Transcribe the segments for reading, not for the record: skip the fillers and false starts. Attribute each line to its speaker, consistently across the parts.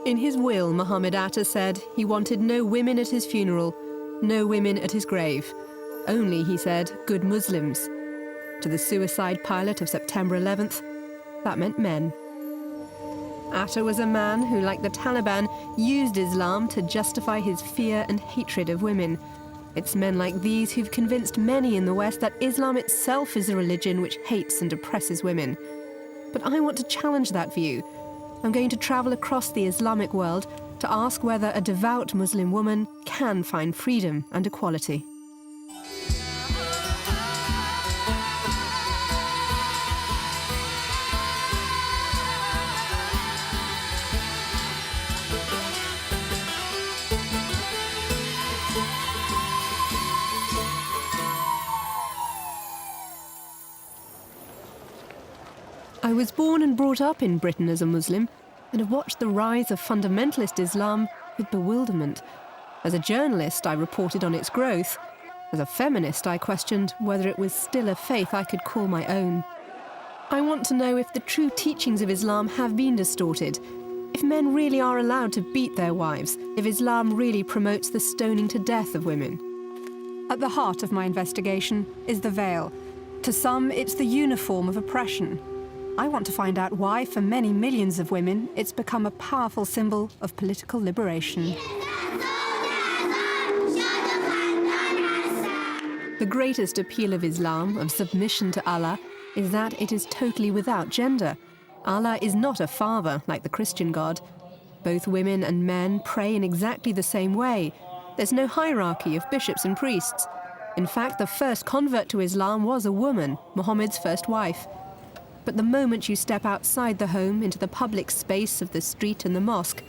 Speaker 1: In his will, Muhammad Atta said he wanted no women at his funeral, no women at his grave. Only, he said, good Muslims. To the suicide pilot of September 11th, that meant men. Atta was a man who, like the Taliban, used Islam to justify his fear and hatred of women. It's men like these who've convinced many in the West that Islam itself is a religion which hates and oppresses women. But I want to challenge that view. I'm going to travel across the Islamic world to ask whether a devout Muslim woman can find freedom and equality. I was born and brought up in Britain as a Muslim and have watched the rise of fundamentalist Islam with bewilderment. As a journalist, I reported on its growth. As a feminist, I questioned whether it was still a faith I could call my own. I want to know if the true teachings of Islam have been distorted, if men really are allowed to beat their wives, if Islam really promotes the stoning to death of women. At the heart of my investigation is the veil. To some, it's the uniform of oppression. I want to find out why, for many millions of women, it's become a powerful symbol of political liberation. The greatest appeal of Islam, of submission to Allah, is that it is totally without gender. Allah is not a father like the Christian God. Both women and men pray in exactly the same way. There's no hierarchy of bishops and priests. In fact, the first convert to Islam was a woman, Muhammad's first wife. But the moment you step outside the home into the public space of the street and the mosque,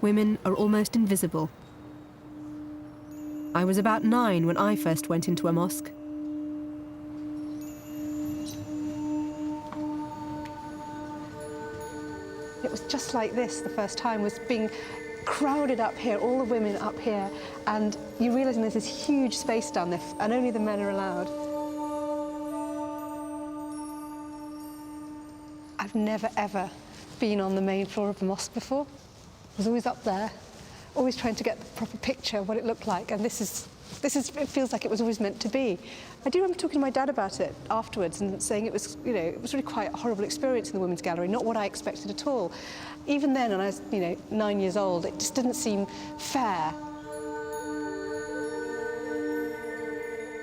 Speaker 1: women are almost invisible. I was about 9 when I first went into a mosque.
Speaker 2: It was just like this the first time, was being crowded up here, all the women up here, and you realise there's this huge space down there and only the men are allowed. I've never, ever been on the main floor of the mosque before. I was always up there, always trying to get the proper picture of what it looked like, and this is, it feels like it was always meant to be. I do remember talking to my dad about it afterwards and saying it was, you know, it was really quite a horrible experience in the Women's Gallery, not what I expected at all. Even then, when I was, 9 years old, it just didn't seem fair.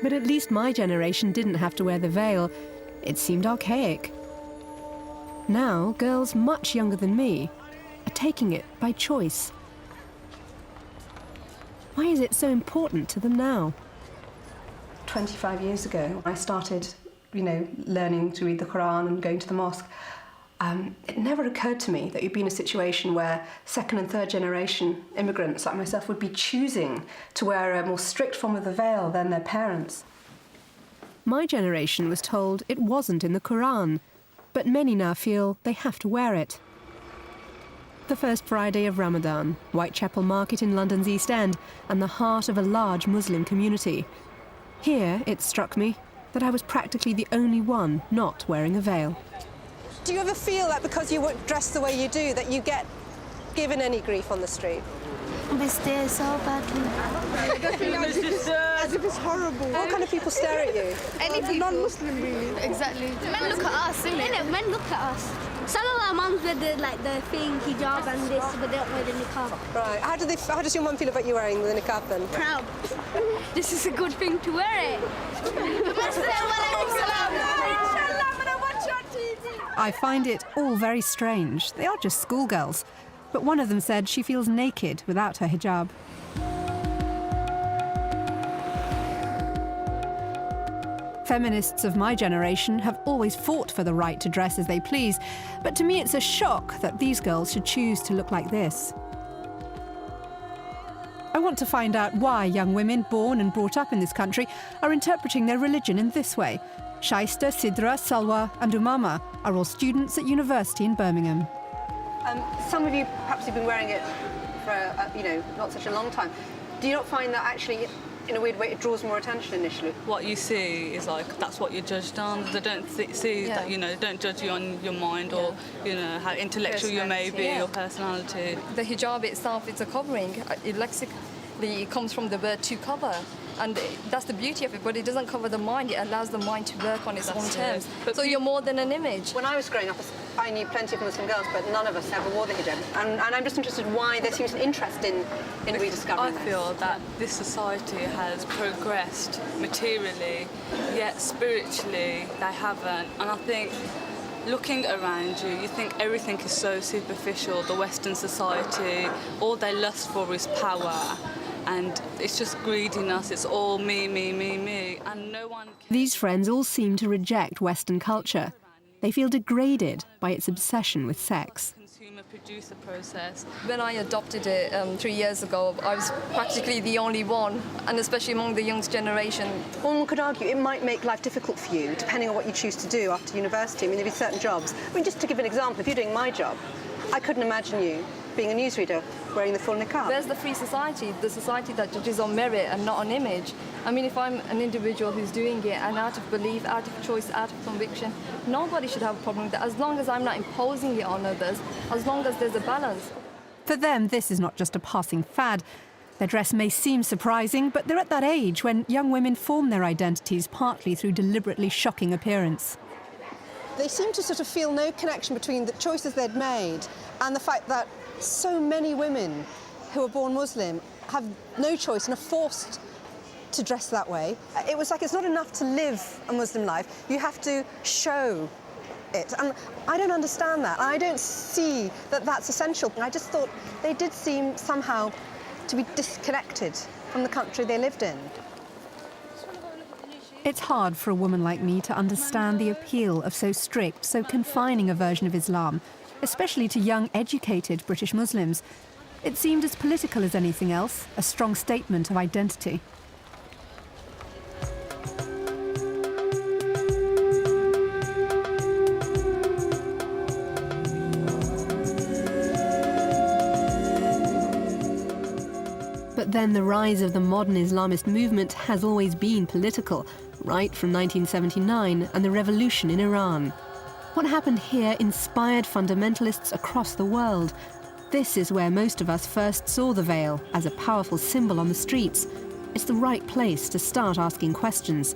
Speaker 1: But at least my generation didn't have to wear the veil. It seemed archaic. Now, girls much younger than me are taking it by choice. Why is it so important to them now?
Speaker 2: 25 years ago, I started, learning to read the Quran and going to the mosque. It never occurred to me that you'd be in a situation where second and third generation immigrants like myself would be choosing to wear a more strict form of the veil than their parents.
Speaker 1: My generation was told it wasn't in the Quran, but many now feel they have to wear it. The first Friday of Ramadan, Whitechapel Market in London's East End, and the heart of a large Muslim community. Here, it struck me that I was practically the only one not wearing a veil.
Speaker 2: Do you ever feel that because you dress the way you do, that you get given any grief on the street?
Speaker 3: They stare so badly.
Speaker 4: As if it's horrible.
Speaker 2: What kind of people stare at you?
Speaker 4: Any people. Non-Muslim, really.
Speaker 3: Exactly. Men look at us, innit? Men look at us. Some of our mums wear the thing, hijab and this, but they don't wear the niqab.
Speaker 2: Right. How does your mum feel about you wearing the niqab then?
Speaker 3: Proud. This is a good thing to wear it.
Speaker 1: I find it all very strange. They are just schoolgirls. But one of them said she feels naked without her hijab. Feminists of my generation have always fought for the right to dress as they please, but to me it's a shock that these girls should choose to look like this. I want to find out why young women born and brought up in this country are interpreting their religion in this way. Shaista, Sidra, Salwa and Umama are all students at university in Birmingham.
Speaker 2: Some of you perhaps have been wearing it for, not such a long time. Do you not find that actually In a weird way, it draws more attention initially.
Speaker 5: What you see is like, that's what you're judged on. They don't see
Speaker 6: Yeah.
Speaker 5: that, they don't judge you on your mind or, how intellectual you may be,
Speaker 6: Yeah.
Speaker 5: your personality.
Speaker 6: The hijab itself, it's a covering. It comes from the word to cover. And that's the beauty of it, but it doesn't cover the mind. It allows the mind to work on its own
Speaker 5: That's it.
Speaker 6: terms.
Speaker 5: But
Speaker 6: So you're more than an image.
Speaker 2: When I was growing up, I knew plenty of Muslim girls, but none of us ever wore the hijab. And I'm just interested why there seems an interest in rediscovering
Speaker 5: I
Speaker 2: this.
Speaker 5: feel that this society has progressed materially, yet spiritually they haven't. And I think looking around you, you think everything is so superficial. The Western society, all they lust for is power. And it's just greediness, it's all me, and no one can...
Speaker 1: These friends all seem to reject Western culture. They feel degraded by its obsession with sex.
Speaker 5: Consumer-producer process.
Speaker 6: When I adopted it 3 years ago, I was practically the only one, and especially among the young generation.
Speaker 2: One could argue it might make life difficult for you, depending on what you choose to do after university. I mean, there'd be certain jobs. I mean, just to give an example, if you're doing my job, I couldn't imagine you being a newsreader wearing the full niqab.
Speaker 6: There's the free society, the society that judges on merit and not on image. I mean, if I'm an individual who's doing it and out of belief, out of choice, out of conviction, nobody should have a problem with that, as long as I'm not imposing it on others, as long as there's a balance.
Speaker 1: For them, this is not just a passing fad. Their dress may seem surprising, but they're at that age when young women form their identities partly through deliberately shocking appearance.
Speaker 2: They seem to sort of feel no connection between the choices they'd made and the fact that so many women who are born Muslim have no choice and are forced to dress that way. It was like it's not enough to live a Muslim life, you have to show it. And I don't understand that. I don't see that that's essential. I just thought they did seem somehow to be disconnected from the country they lived in.
Speaker 1: It's hard for a woman like me to understand the appeal of so strict, so confining a version of Islam, especially to young, educated British Muslims. It seemed as political as anything else, a strong statement of identity. But then the rise of the modern Islamist movement has always been political, right from 1979 and the revolution in Iran. What happened here inspired fundamentalists across the world. This is where most of us first saw the veil as a powerful symbol on the streets. It's the right place to start asking questions.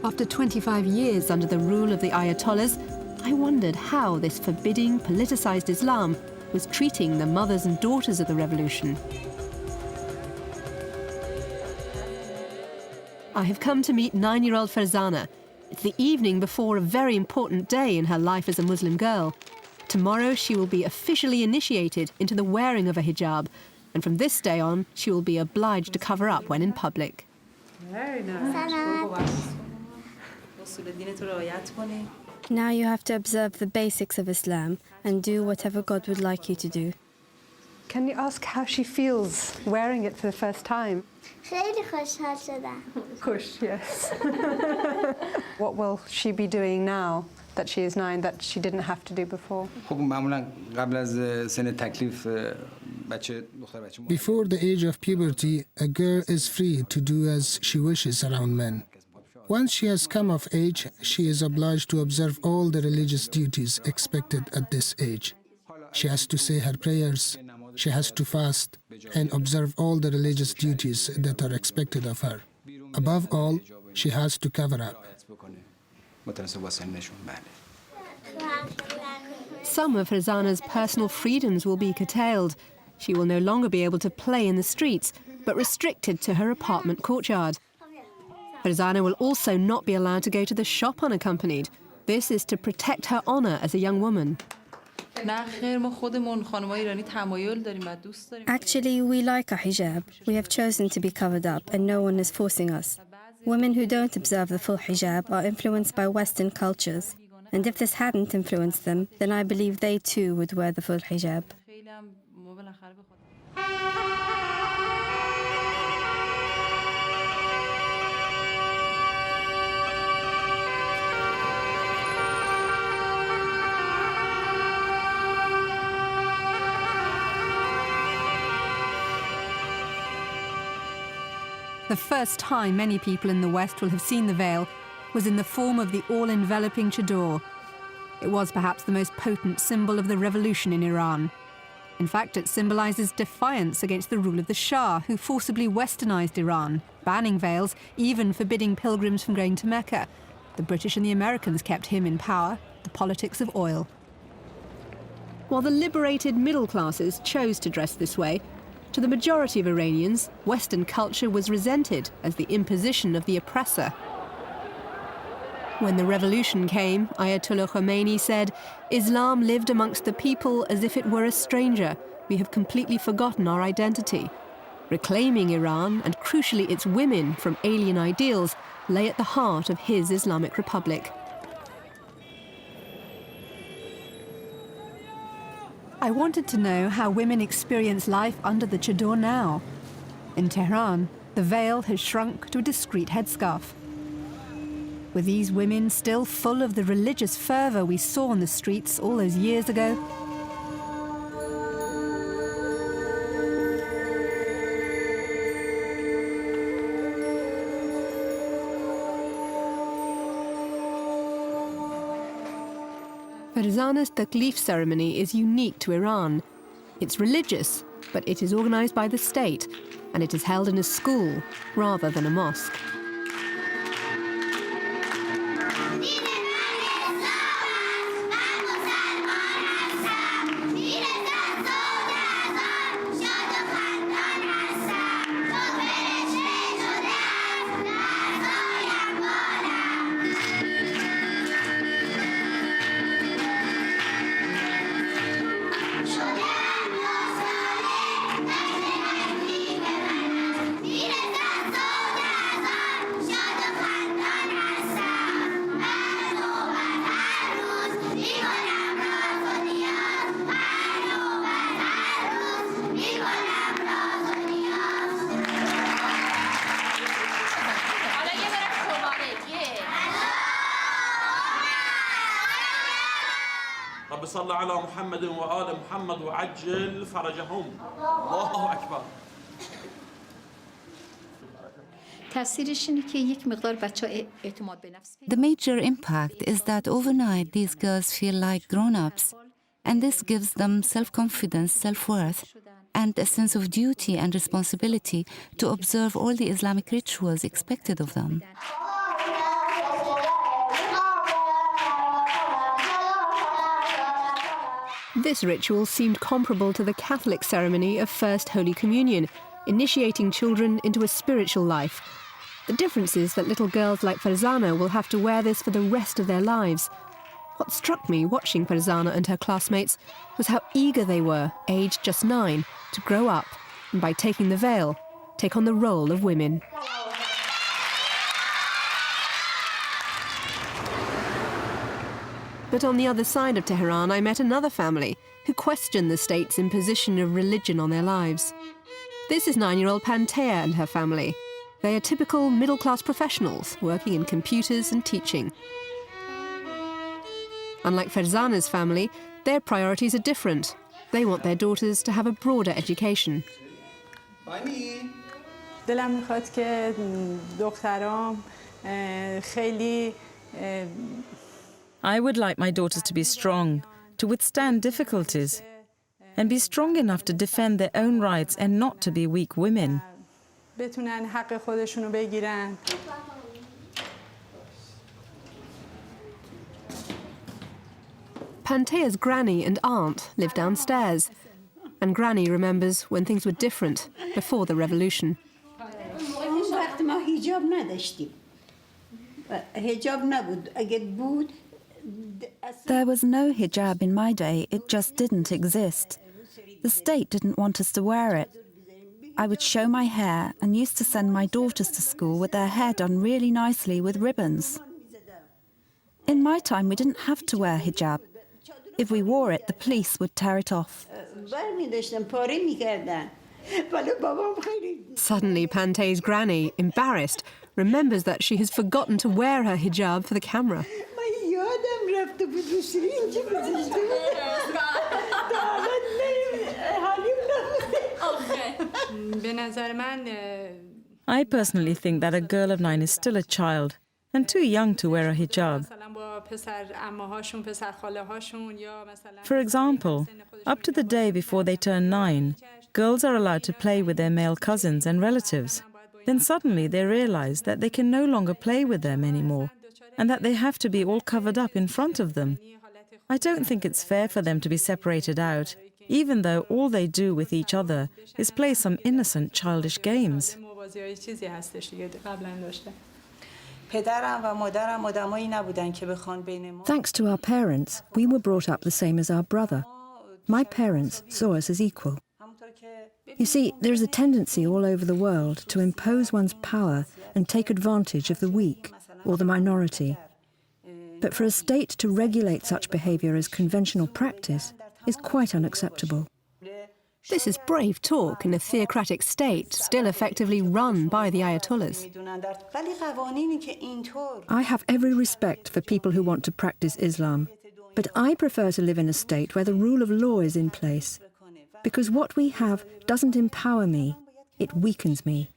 Speaker 1: After 25 years under the rule of the Ayatollahs, I wondered how this forbidding, politicized Islam was treating the mothers and daughters of the revolution. I have come to meet 9-year-old Farzana. It's the evening before a very important day in her life as a Muslim girl. Tomorrow she will be officially initiated into the wearing of a hijab, and from this day on she will be obliged to cover up when in public.
Speaker 4: Very nice.
Speaker 7: Now you have to observe the basics of Islam and do whatever God would like you to do.
Speaker 2: Can you ask how she feels wearing it for the first time?
Speaker 3: خیلی خوشحال شدم.
Speaker 2: Kush, yes. What will she be doing now that she is 9 that she didn't have to do before?
Speaker 8: Before the age of puberty, a girl is free to do as she wishes around men. Once she has come of age, she is obliged to observe all the religious duties expected at this age. She has to say her prayers, she has to fast, and observe all the religious duties that are expected of her. Above all, she has to cover up.
Speaker 1: Some of Farzana's personal freedoms will be curtailed. She will no longer be able to play in the streets, but restricted to her apartment courtyard. Farzana will also not be allowed to go to the shop unaccompanied. This is to protect her honour as a young woman.
Speaker 7: Actually, we like a hijab. We have chosen to be covered up and no one is forcing us. Women who don't observe the full hijab are influenced by Western cultures. And if this hadn't influenced them, then I believe they too would wear the full hijab.
Speaker 1: The first time many people in the West will have seen the veil was in the form of the all-enveloping chador. It was perhaps the most potent symbol of the revolution in Iran. In fact, it symbolizes defiance against the rule of the Shah, who forcibly westernized Iran, banning veils, even forbidding pilgrims from going to Mecca. The British and the Americans kept him in power, the politics of oil. While the liberated middle classes chose to dress this way, to the majority of Iranians, Western culture was resented as the imposition of the oppressor. When the revolution came, Ayatollah Khomeini said, "Islam lived amongst the people as if it were a stranger. We have completely forgotten our identity." Reclaiming Iran, and crucially its women, from alien ideals, lay at the heart of his Islamic Republic. I wanted to know how women experience life under the chador now. In Tehran, the veil has shrunk to a discreet headscarf. Were these women still full of the religious fervour we saw on the streets all those years ago? Farzana's taklif ceremony is unique to Iran. It's religious, but it is organised by the state, and it is held in a school rather than a mosque.
Speaker 9: صلى على محمد وآل محمد وعجل فرجهم الله أكبر.
Speaker 10: The major impact is that overnight these girls feel like grown-ups, and this gives them self-confidence, self-worth, and a sense of duty and responsibility to observe all the Islamic rituals expected of them.
Speaker 1: This ritual seemed comparable to the Catholic ceremony of First Holy Communion, initiating children into a spiritual life. The difference is that little girls like Farzana will have to wear this for the rest of their lives. What struck me watching Farzana and her classmates was how eager they were, aged just 9, to grow up and, by taking the veil, take on the role of women. But on the other side of Tehran, I met another family who questioned the state's imposition of religion on their lives. This is 9-year-old Pantea and her family. They are typical middle-class professionals working in computers and teaching. Unlike Farzana's family, their priorities are different. They want their daughters to have a broader education.
Speaker 4: دلم میخواد که دخترام خیلی
Speaker 11: I would like my daughters to be strong, to withstand difficulties, and be strong enough to defend their own rights and not to be weak women.
Speaker 4: بتونن حق خودشونو بگیرن.
Speaker 1: Pantea's granny and aunt live downstairs, and Granny remembers when things were different before the revolution.
Speaker 12: There was no hijab in my day, it just didn't exist. The state didn't want us to wear it. I would show my hair and used to send my daughters to school with their hair done really nicely with ribbons. In my time, we didn't have to wear hijab. If we wore it, the police would tear it off.
Speaker 1: Suddenly, Pantea's granny, embarrassed, remembers that she has forgotten to wear her hijab for the camera.
Speaker 11: I personally think that a girl of 9 is still a child and too young to wear a hijab. For example, up to the day before they turn 9, girls are allowed to play with their male cousins and relatives. Then suddenly they realize that they can no longer play with them anymore and that they have to be all covered up in front of them. I don't think it's fair for them to be separated out, even though all they do with each other is play some innocent childish games.
Speaker 13: Thanks to our parents, we were brought up the same as our brother. My parents saw us as equal. You see, there is a tendency all over the world to impose one's power and take advantage of the weak or the minority. But for a state to regulate such behaviour as conventional practice is quite unacceptable.
Speaker 1: This is brave talk in a theocratic state still effectively run by the Ayatollahs.
Speaker 13: I have every respect for people who want to practice Islam, but I prefer to live in a state where the rule of law is in place, because what we have doesn't empower me, it weakens me.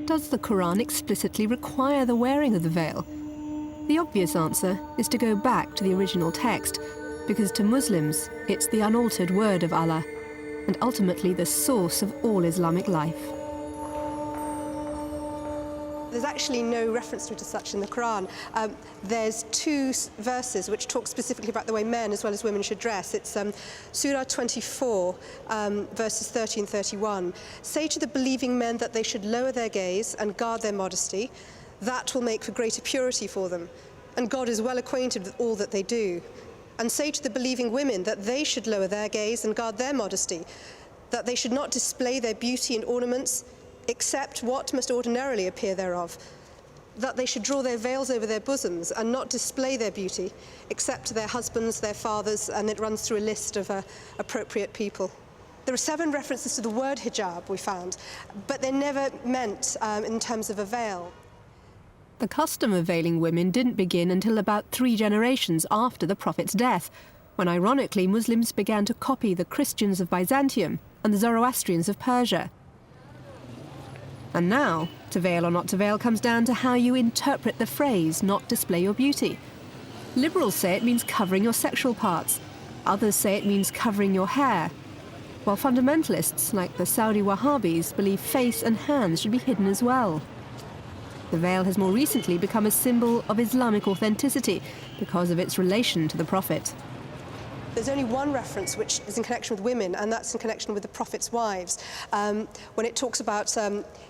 Speaker 1: Does the Quran explicitly require the wearing of the veil? The obvious answer is to go back to the original text, because to Muslims, it's the unaltered word of Allah, and ultimately the source of all Islamic life.
Speaker 2: There's actually no reference to it as such in the Quran. There's 2 verses which talk specifically about the way men as well as women should dress. It's Surah 24, verses 30 and 31. Say to the believing men that they should lower their gaze and guard their modesty. That will make for greater purity for them. And God is well acquainted with all that they do. And say to the believing women that they should lower their gaze and guard their modesty, that they should not display their beauty and ornaments, except what must ordinarily appear thereof, that they should draw their veils over their bosoms and not display their beauty, except to their husbands, their fathers, and it runs through a list of appropriate people. There are 7 references to the word hijab we found, but they're never meant in terms of a veil.
Speaker 1: The custom of veiling women didn't begin until about 3 generations after the Prophet's death, when ironically Muslims began to copy the Christians of Byzantium and the Zoroastrians of Persia. And now, to veil or not to veil comes down to how you interpret the phrase, not display your beauty. Liberals say it means covering your sexual parts. Others say it means covering your hair. While fundamentalists, like the Saudi Wahhabis, believe face and hands should be hidden as well. The veil has more recently become a symbol of Islamic authenticity because of its relation to the Prophet.
Speaker 2: There's only one reference which is in connection with women, and that's in connection with the Prophet's wives, when it talks about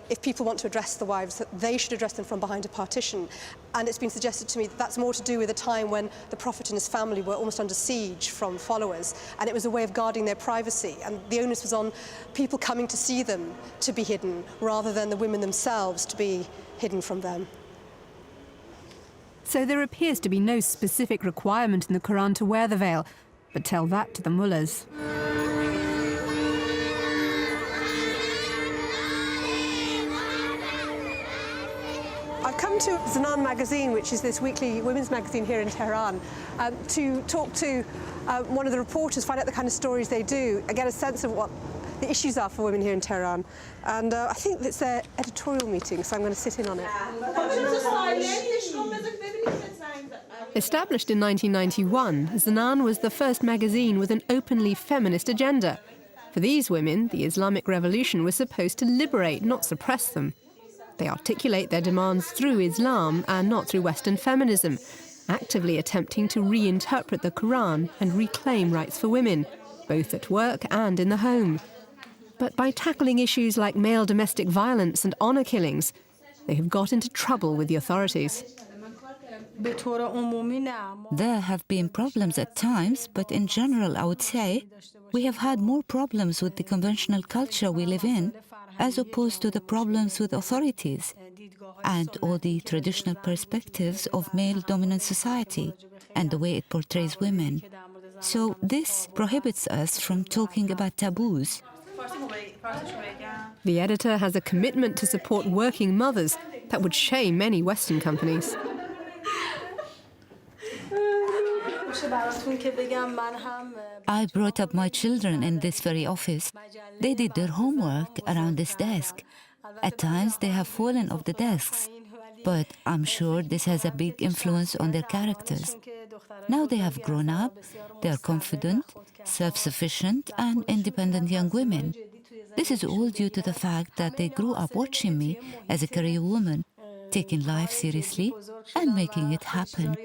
Speaker 2: if people want to address the wives, that they should address them from behind a partition. And it's been suggested to me that that's more to do with a time when the Prophet and his family were almost under siege from followers, and it was a way of guarding their privacy, and the onus was on people coming to see them to be hidden, rather than the women themselves to be hidden from them.
Speaker 1: So there appears to be no specific requirement in the Quran to wear the veil, but tell that to the mullahs.
Speaker 2: I've come to Zanan magazine, which is this weekly women's magazine here in Tehran, to talk to one of the reporters, find out the kind of stories they do, and get a sense of what the issues are for women here in Tehran. And I think it's their editorial meeting, so I'm going to sit in on it.
Speaker 1: Established in 1991, Zanan was the first magazine with an openly feminist agenda. For these women, the Islamic Revolution was supposed to liberate, not suppress them. They articulate their demands through Islam and not through Western feminism, actively attempting to reinterpret the Quran and reclaim rights for women, both at work and in the home. But by tackling issues like male domestic violence and honour killings, they have got into trouble with the authorities.
Speaker 10: There have been problems at times, but in general, I would say, we have had more problems with the conventional culture we live in, as opposed to the problems with authorities and all the traditional perspectives of male-dominant society and the way it portrays women. So this prohibits us from talking about taboos.
Speaker 1: The editor has a commitment to support working mothers that would shame many Western companies.
Speaker 10: I brought up my children in this very office. They did their homework around this desk. At times they have fallen off the desks, but I'm sure this has a big influence on their characters. Now they have grown up, they are confident, self-sufficient and independent young women. This is all due to the fact that they grew up watching me as a career woman, taking life seriously and making it happen.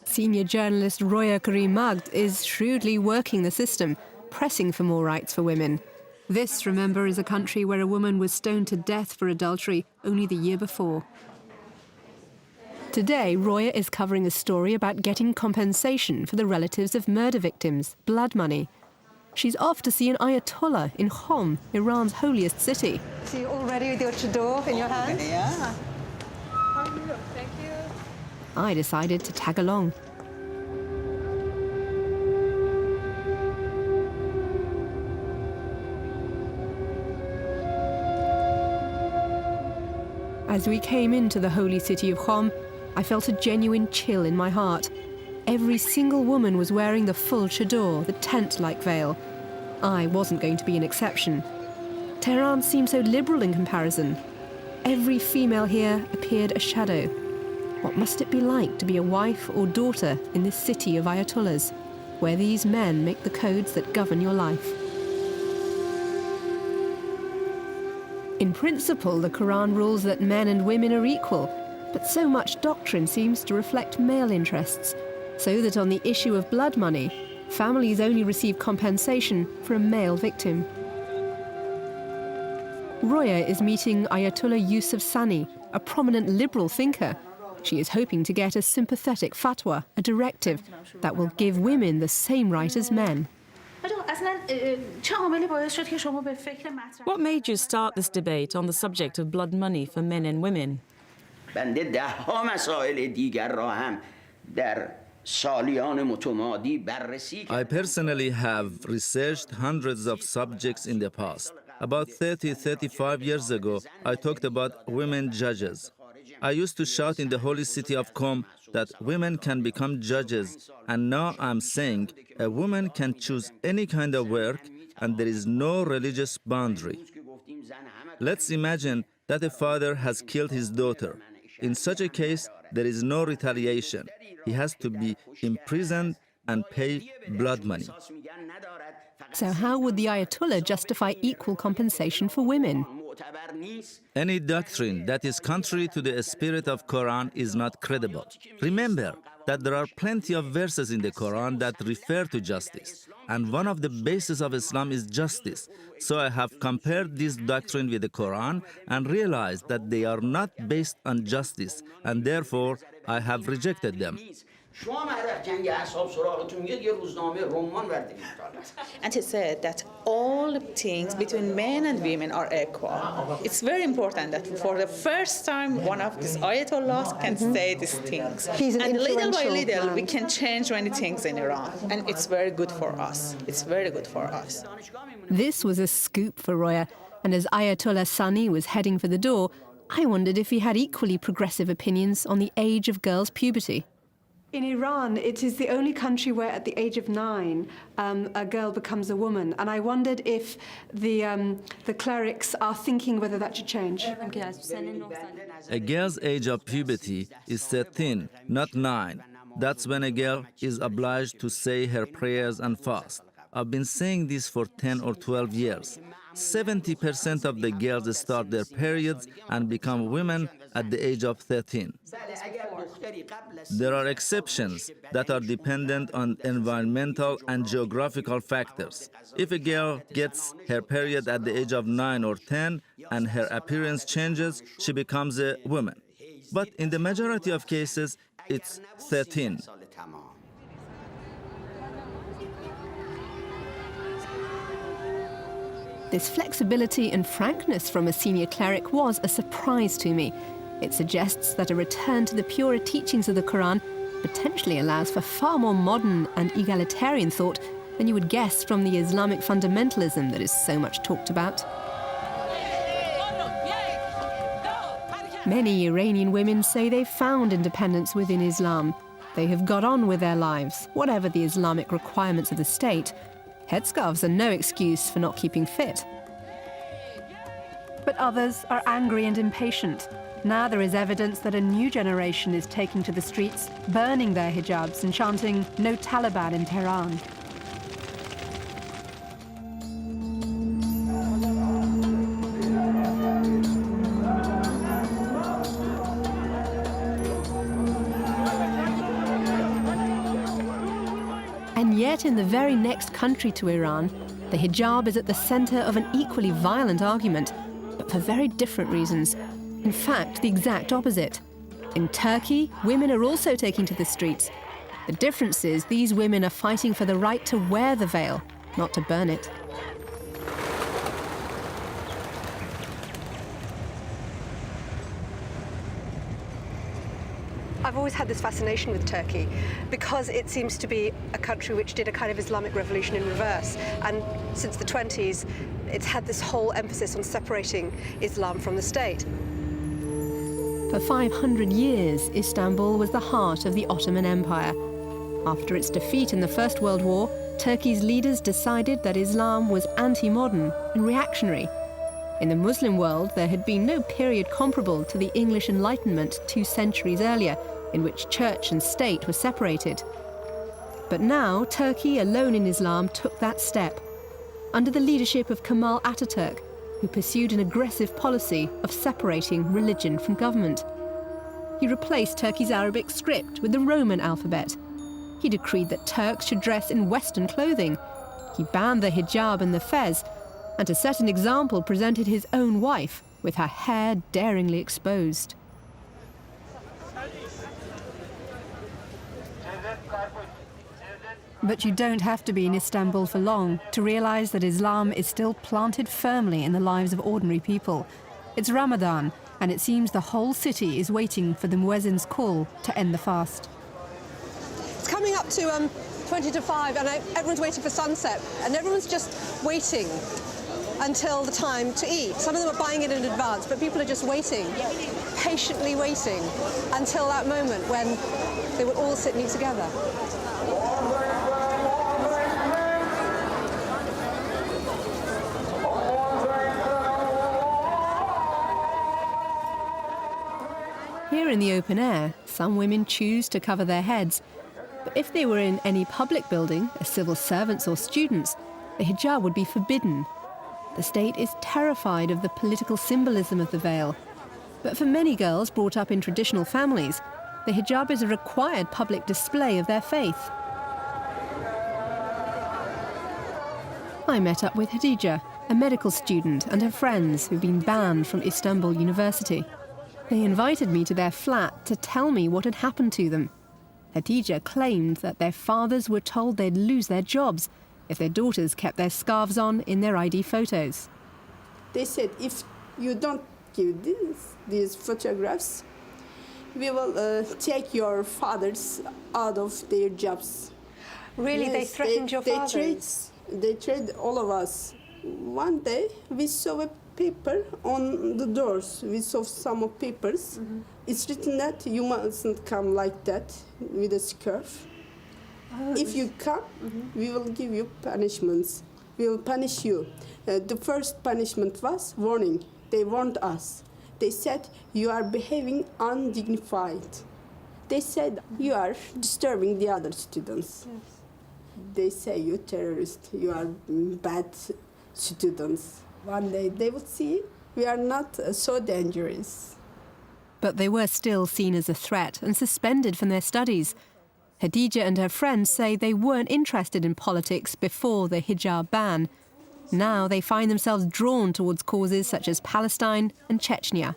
Speaker 1: Senior journalist Roya Karim Magd is shrewdly working the system, pressing for more rights for women. This, remember, is a country where a woman was stoned to death for adultery only the year before. Today, Roya is covering a story about getting compensation for the relatives of murder victims, blood money. She's off to see an Ayatollah in Qom, Iran's holiest city.
Speaker 2: So you're all ready with your chador in your hand?
Speaker 14: Yeah.
Speaker 2: Thank you.
Speaker 1: I decided to tag along. As we came into the holy city of Qom, I felt a genuine chill in my heart. Every single woman was wearing the full chador, the tent-like veil. I wasn't going to be an exception. Tehran seemed so liberal in comparison. Every female here appeared a shadow. What must it be like to be a wife or daughter in this city of Ayatollahs, where these men make the codes that govern your life? In principle, the Quran rules that men and women are equal, but so much doctrine seems to reflect male interests, so that on the issue of blood money, families only receive compensation for a male victim. Roya is meeting Ayatollah Yusuf Sani, a prominent liberal thinker. She is hoping to get a sympathetic fatwa, a directive, that will give women the same right as men.
Speaker 11: What made you start this debate on the subject of blood money for men and women?
Speaker 15: I personally have researched hundreds of subjects in the past. About 35 years ago, I talked about women judges. I used to shout in the holy city of Qom that women can become judges, and now I'm saying a woman can choose any kind of work and there is no religious boundary. Let's imagine that a father has killed his daughter. In such a case, there is no retaliation. He has to be imprisoned and pay blood money.
Speaker 1: So how would the Ayatollah justify equal compensation for women?
Speaker 15: Any doctrine that is contrary to the spirit of Quran is not credible. Remember that there are plenty of verses in the Quran that refer to justice, and one of the bases of Islam is justice. So I have compared this doctrine with the Quran and realized that they are not based on justice, and therefore I have rejected them.
Speaker 14: And he said that all things between men and women are equal. It's very important that for the first time one of these Ayatollahs can say these things. And little by little we can change many things in Iran. And it's very good for us. It's very good for us.
Speaker 1: This was a scoop for Roya, and as Ayatollah Sani was heading for the door, I wondered if he had equally progressive opinions on the age of girls' puberty.
Speaker 2: In Iran, it is the only country where at the age of 9, a girl becomes a woman. And I wondered if the clerics are thinking whether that should change.
Speaker 15: A girl's age of puberty is 13, not 9. That's when a girl is obliged to say her prayers and fast. I've been saying this for 10 or 12 years. 70% of the girls start their periods and become women at the age of 13. There are exceptions that are dependent on environmental and geographical factors. If a girl gets her period at the age of 9 or 10 and her appearance changes, she becomes a woman. But in the majority of cases, it's 13.
Speaker 1: This flexibility and frankness from a senior cleric was a surprise to me. It suggests that a return to the purer teachings of the Quran potentially allows for far more modern and egalitarian thought than you would guess from the Islamic fundamentalism that is so much talked about. Many Iranian women say they've found independence within Islam. They have got on with their lives, whatever the Islamic requirements of the state. Headscarves are no excuse for not keeping fit. But others are angry and impatient. Now there is evidence that a new generation is taking to the streets, burning their hijabs and chanting, "No Taliban in Tehran." And yet in the very next country to Iran, the hijab is at the center of an equally violent argument, but for very different reasons. In fact, the exact opposite. In Turkey, women are also taking to the streets. The difference is these women are fighting for the right to wear the veil, not to burn it.
Speaker 2: I've always had this fascination with Turkey because it seems to be a country which did a kind of Islamic revolution in reverse. And since the 20s, it's had this whole emphasis on separating Islam from the state.
Speaker 1: For 500 years, Istanbul was the heart of the Ottoman Empire. After its defeat in the First World War, Turkey's leaders decided that Islam was anti-modern and reactionary. In the Muslim world, there had been no period comparable to the English Enlightenment 2 centuries earlier, in which church and state were separated. But now, Turkey, alone in Islam, took that step, under the leadership of Kemal Ataturk, who pursued an aggressive policy of separating religion from government. He replaced Turkey's Arabic script with the Roman alphabet. He decreed that Turks should dress in Western clothing. He banned the hijab and the fez, and to set an example, presented his own wife with her hair daringly exposed. But you don't have to be in Istanbul for long to realize that Islam is still planted firmly in the lives of ordinary people. It's Ramadan, and it seems the whole city is waiting for the muezzin's call to end the fast.
Speaker 2: It's coming up to 20 to 5, and everyone's waiting for sunset, and everyone's just waiting until the time to eat. Some of them are buying it in advance, but people are just waiting, patiently waiting, until that moment when they will all sit and eat together.
Speaker 1: Here in the open air, some women choose to cover their heads. But if they were in any public building, as civil servants or students, the hijab would be forbidden. The state is terrified of the political symbolism of the veil. But for many girls brought up in traditional families, the hijab is a required public display of their faith. I met up with Hadija, a medical student, and her friends who've been banned from Istanbul University. They invited me to their flat to tell me what had happened to them. Hadija claimed that their fathers were told they'd lose their jobs if their daughters kept their scarves on in their ID photos.
Speaker 16: They said, if you don't give these photographs, we will take your fathers out of their jobs.
Speaker 2: Really? Yes, they threatened your fathers?
Speaker 16: They trade all of us. One day, we saw a paper on the doors. We saw some of papers. It's written that you mustn't come like that with a scarf. If you come, we will give you punishments. We will punish you. The first punishment was warning. They warned us. They said, you are behaving undignified. They said, you are disturbing the other students. Yes. They say, you terrorist, you are bad students. One day they would see we are not so dangerous.
Speaker 1: But they were still seen as a threat and suspended from their studies. Hadija and her friends say they weren't interested in politics before the hijab ban. Now they find themselves drawn towards causes such as Palestine and Chechnya.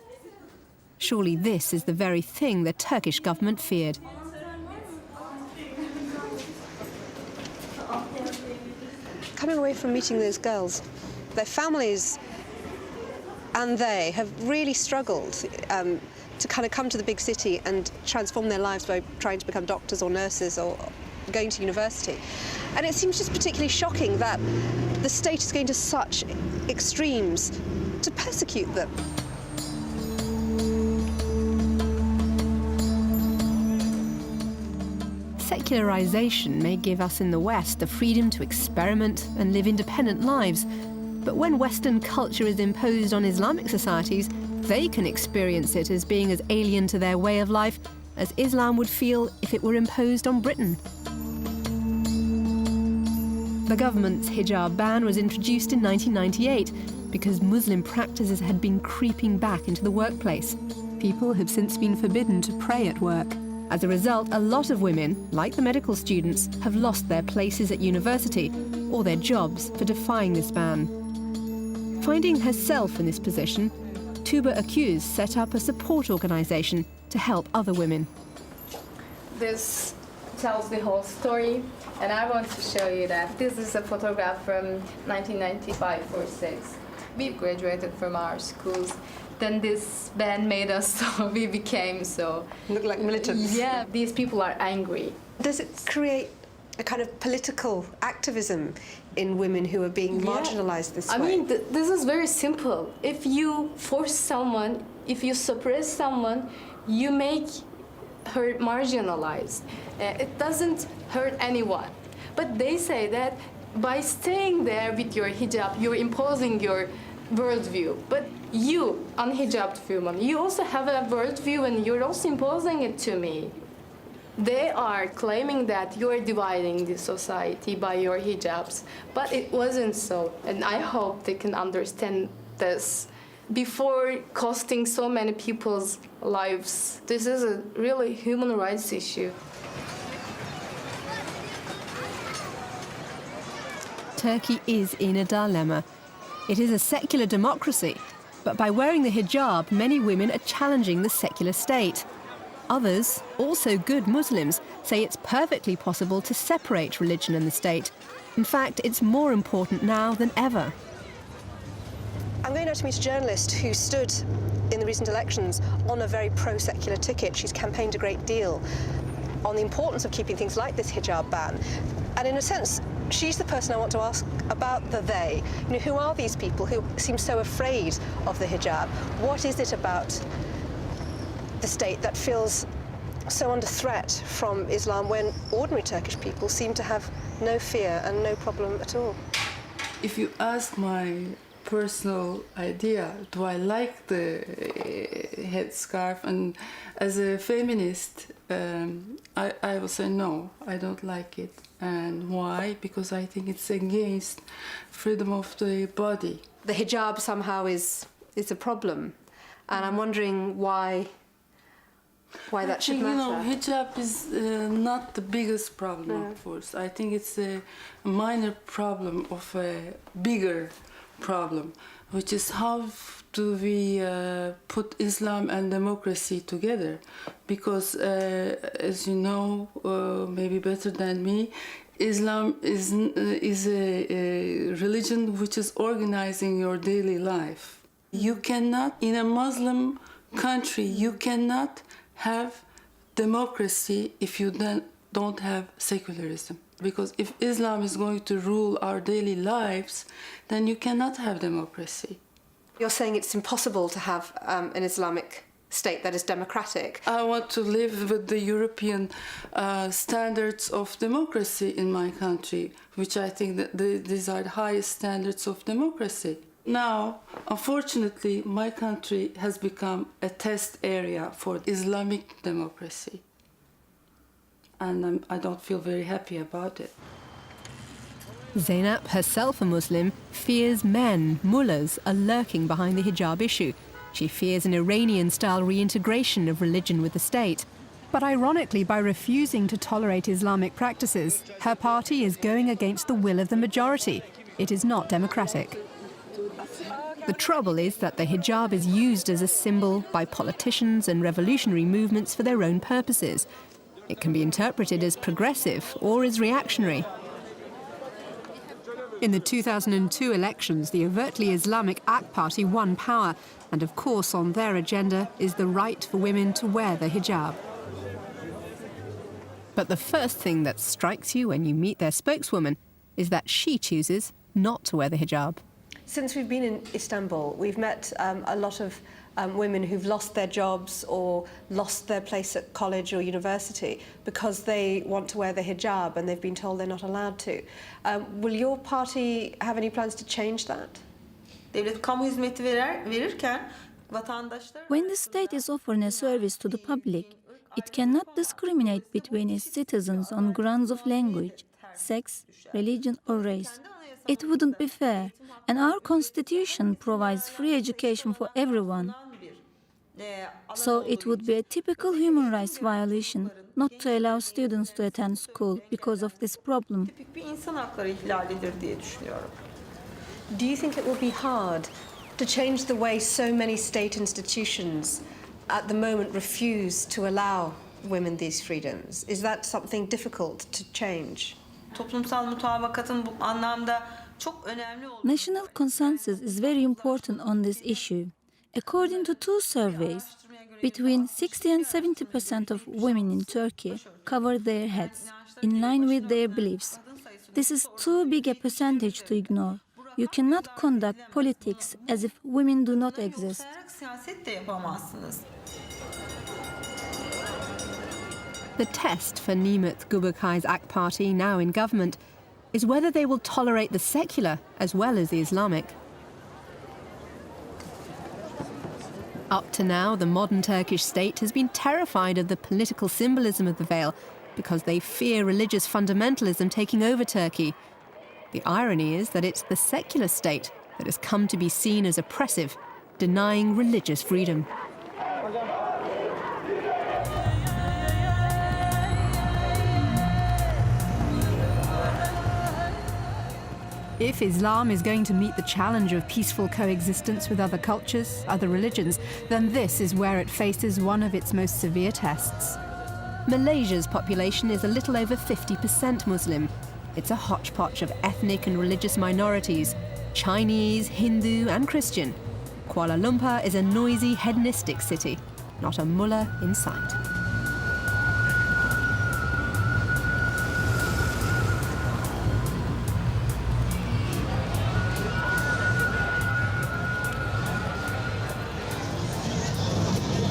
Speaker 1: Surely this is the very thing the Turkish government feared.
Speaker 2: Coming away from meeting those girls, their families and they have really struggled to kind of come to the big city and transform their lives by trying to become doctors or nurses or going to university. And it seems just particularly shocking that the state is going to such extremes to persecute them.
Speaker 1: secularization may give us in the West the freedom to experiment and live independent lives, but when Western culture is imposed on Islamic societies, they can experience it as being as alien to their way of life as Islam would feel if it were imposed on Britain. The government's hijab ban was introduced in 1998 because Muslim practices had been creeping back into the workplace. People have since been forbidden to pray at work. As a result, a lot of women, like the medical students, have lost their places at university or their jobs for defying this ban. Finding herself in this position, Tuba Akuz set up a support organisation to help other women.
Speaker 6: This tells the whole story, and I want to show you that. This is a photograph from 1995 or 6. We graduated from our schools. Then this ban made us so we became so...
Speaker 2: Look like militants.
Speaker 6: Yeah, these people are angry.
Speaker 2: Does it create a kind of political activism in women who are being marginalized this way?
Speaker 6: I mean, this is very simple. If you force someone, if you suppress someone, you make her marginalized. It doesn't hurt anyone. But they say that by staying there with your hijab, you're imposing your worldview. But you, unhijabed woman, you also have a worldview and you're also imposing it to me. They are claiming that you're dividing the society by your hijabs, but it wasn't so, and I hope they can understand this before costing so many people's lives. This is a really human rights issue.
Speaker 1: Turkey is in a dilemma. It is a secular democracy, but by wearing the hijab, many women are challenging the secular state. Others, also good Muslims, say it's perfectly possible to separate religion and the state. In fact, it's more important now than ever.
Speaker 2: I'm going now to meet a journalist who stood in the recent elections on a very pro-secular ticket. She's campaigned a great deal on the importance of keeping things like this hijab ban. And in a sense, she's the person I want to ask about the they. You know, who are these people who seem so afraid of the hijab? What is it about the state that feels so under threat from Islam when ordinary Turkish people seem to have no fear and no problem at all?
Speaker 17: If you ask my personal idea, do I like the headscarf? And as a feminist, I will say no, I don't like it. And why? Because I think it's against freedom of the body.
Speaker 2: The hijab somehow is a problem, and I'm wondering why that should matter.
Speaker 17: You know, hijab is not the biggest problem, of course. I think it's a minor problem of a bigger problem, which is how do we put Islam and democracy together? Because, as you know, maybe better than me, Islam is a religion which is organizing your daily life. You cannot, in a Muslim country, you cannot have democracy if you then don't have secularism. Because if Islam is going to rule our daily lives, then you cannot have democracy.
Speaker 2: You're saying it's impossible to have an Islamic state that is democratic.
Speaker 17: I want to live with the European standards of democracy in my country, which I think that these are the highest standards of democracy. Now, unfortunately, my country has become a test area for Islamic democracy. And I don't feel very happy about it.
Speaker 1: Zainab, herself a Muslim, fears men, mullahs, are lurking behind the hijab issue. She fears an Iranian-style reintegration of religion with the state. But ironically, by refusing to tolerate Islamic practices, her party is going against the will of the majority. It is not democratic. The trouble is that the hijab is used as a symbol by politicians and revolutionary movements for their own purposes. It can be interpreted as progressive or as reactionary. In the 2002 elections, the overtly Islamic AK Party won power, and of course on their agenda is the right for women to wear the hijab. But the first thing that strikes you when you meet their spokeswoman is that she chooses not to wear the hijab.
Speaker 2: Since we've been in Istanbul, we've met a lot of women who've lost their jobs or lost their place at college or university because they want to wear the hijab and they've been told they're not allowed to. Will your party have any plans to change that?
Speaker 18: Devlet kamu hizmeti verirken
Speaker 19: When the state is offering a service to the public, it cannot discriminate between its citizens on grounds of language, sex, religion or race. It wouldn't be fair, and our constitution provides free education for everyone. So it would be a typical human rights violation not to allow students to attend school because of this problem.
Speaker 18: Tipik bir insan hakları ihlalidir diye düşünüyorum.
Speaker 2: Do you think it will be hard to change the way so many state institutions at the moment refuse to allow women these freedoms? Is that something difficult to change?
Speaker 18: Toplumsal mutabakatın bu anlamda çok önemli olduğunu...
Speaker 19: National consensus is very important on this issue. According to 2 surveys, between 60 and 70% of women in Turkey cover their heads, in line with their beliefs. This is too big a percentage to ignore. You cannot conduct politics as if women do not exist.
Speaker 18: Siyaset de yapamazsınız.
Speaker 1: The test for Nimet Gubakai's AK Party, now in government, is whether they will tolerate the secular as well as the Islamic. Up to now, the modern Turkish state has been terrified of the political symbolism of the veil because they fear religious fundamentalism taking over Turkey. The irony is that it's the secular state that has come to be seen as oppressive, denying religious freedom. If Islam is going to meet the challenge of peaceful coexistence with other cultures, other religions, then this is where it faces one of its most severe tests. Malaysia's population is a little over 50% Muslim. It's a hodgepodge of ethnic and religious minorities, Chinese, Hindu and Christian. Kuala Lumpur is a noisy, hedonistic city, not a mullah in sight.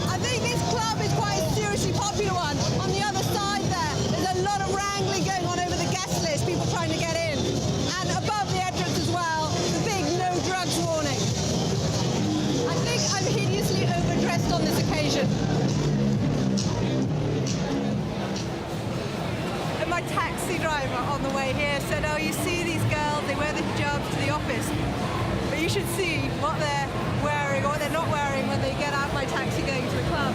Speaker 20: I think this club is quite a seriously popular one. On the other side there's a lot of wrangling going on over the guest list, people trying to get in. And above the entrance as well, the big no drugs warning. I think I'm hideously overdressed on this occasion. And my taxi driver on the way here said, oh, you see these girls, they wear the hijabs to the office. But you should see what they're wearing or what they're not wearing when they get out my taxi going to the club.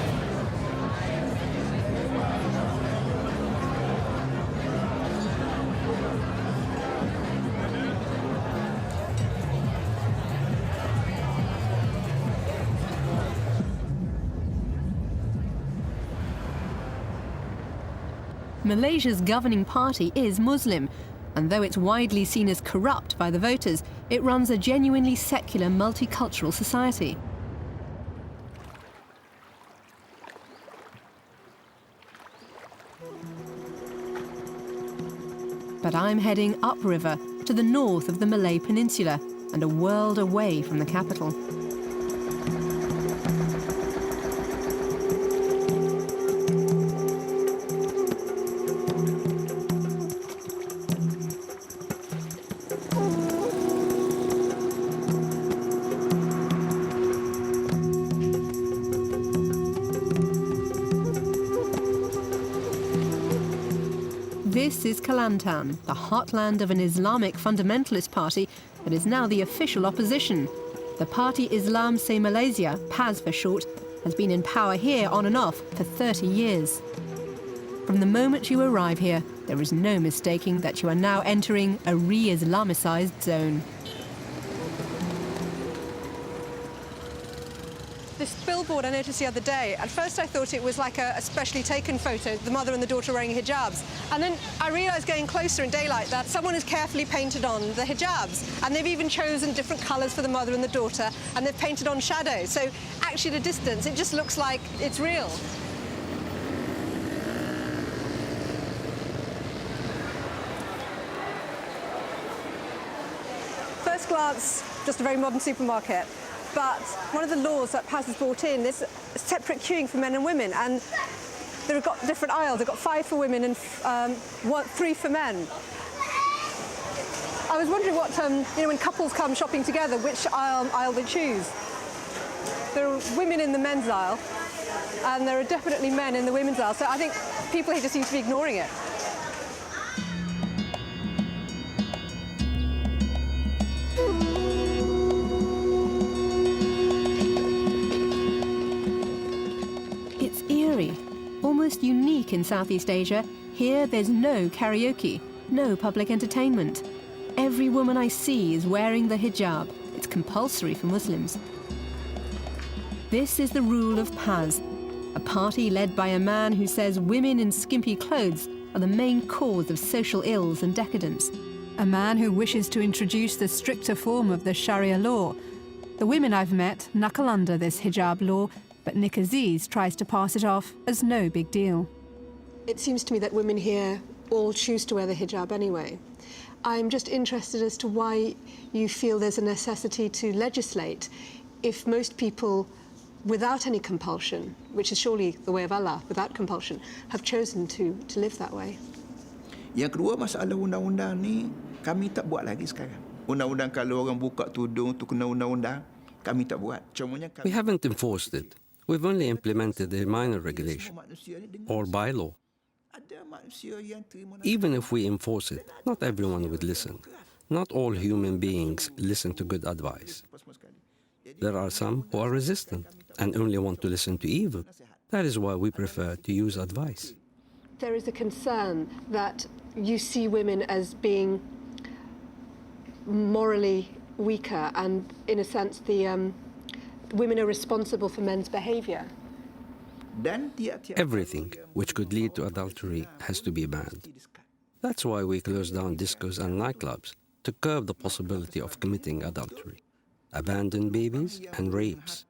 Speaker 1: Malaysia's governing party is Muslim, and though it's widely seen as corrupt by the voters, it runs a genuinely secular, multicultural society. But I'm heading upriver to the north of the Malay Peninsula and a world away from the capital. This is Kelantan, the heartland of an Islamic fundamentalist party that is now the official opposition. The party Islam Se Malaysia, PAS for short, has been in power here on and off for 30 years. From the moment you arrive here, there is no mistaking that you are now entering a re-Islamicized zone.
Speaker 2: This billboard I noticed the other day, at first I thought it was like a specially taken photo, the mother and the daughter wearing hijabs. And then I realised going closer in daylight that someone has carefully painted on the hijabs. And they've even chosen different colours for the mother and the daughter, and they've painted on shadows. So actually at a distance, it just looks like it's real. First glance, just a very modern supermarket. But one of the laws that Paz has brought in is separate queuing for men and women, and they've got different aisles. They've got 5 for women and 3 for men. I was wondering what, when couples come shopping together, which aisle they choose. There are women in the men's aisle, and there are definitely men in the women's aisle. So I think people here just seem to be ignoring it.
Speaker 1: It's eerie, almost unique in Southeast Asia. Here there's no karaoke, no public entertainment. Every woman I see is wearing the hijab. It's compulsory for Muslims. This is the rule of Paz, a party led by a man who says women in skimpy clothes are the main cause of social ills and decadence. A man who wishes to introduce the stricter form of the Sharia law. The women I've met knuckle under this hijab law, but Nick Aziz tries to pass it off as no big deal.
Speaker 2: It seems to me that women here all choose to wear the hijab anyway. I'm just interested as to why you feel there's a necessity to legislate if most people, without any compulsion, which is surely the way of Allah, without compulsion, have chosen to live that way.
Speaker 21: Yang kedua, masalah undang-undang ni kami tak buat lagi sekarang. Undang-undang kalau orang buka tudung tu kena undang-undang, kami tak buat. Cumanya
Speaker 22: We haven't enforced it. We've only implemented a minor regulation or bylaw. Even if we enforce it, not everyone would listen. Not all human beings listen to good advice. There are some who are resistant and only want to listen to evil. That is why we prefer to use advice.
Speaker 2: There is a concern that you see women as being morally weaker, and in a sense the women are responsible for men's behaviour.
Speaker 22: Everything which could lead to adultery has to be banned. That's why we close down discos and nightclubs, to curb the possibility of committing adultery, abandoned babies and rapes.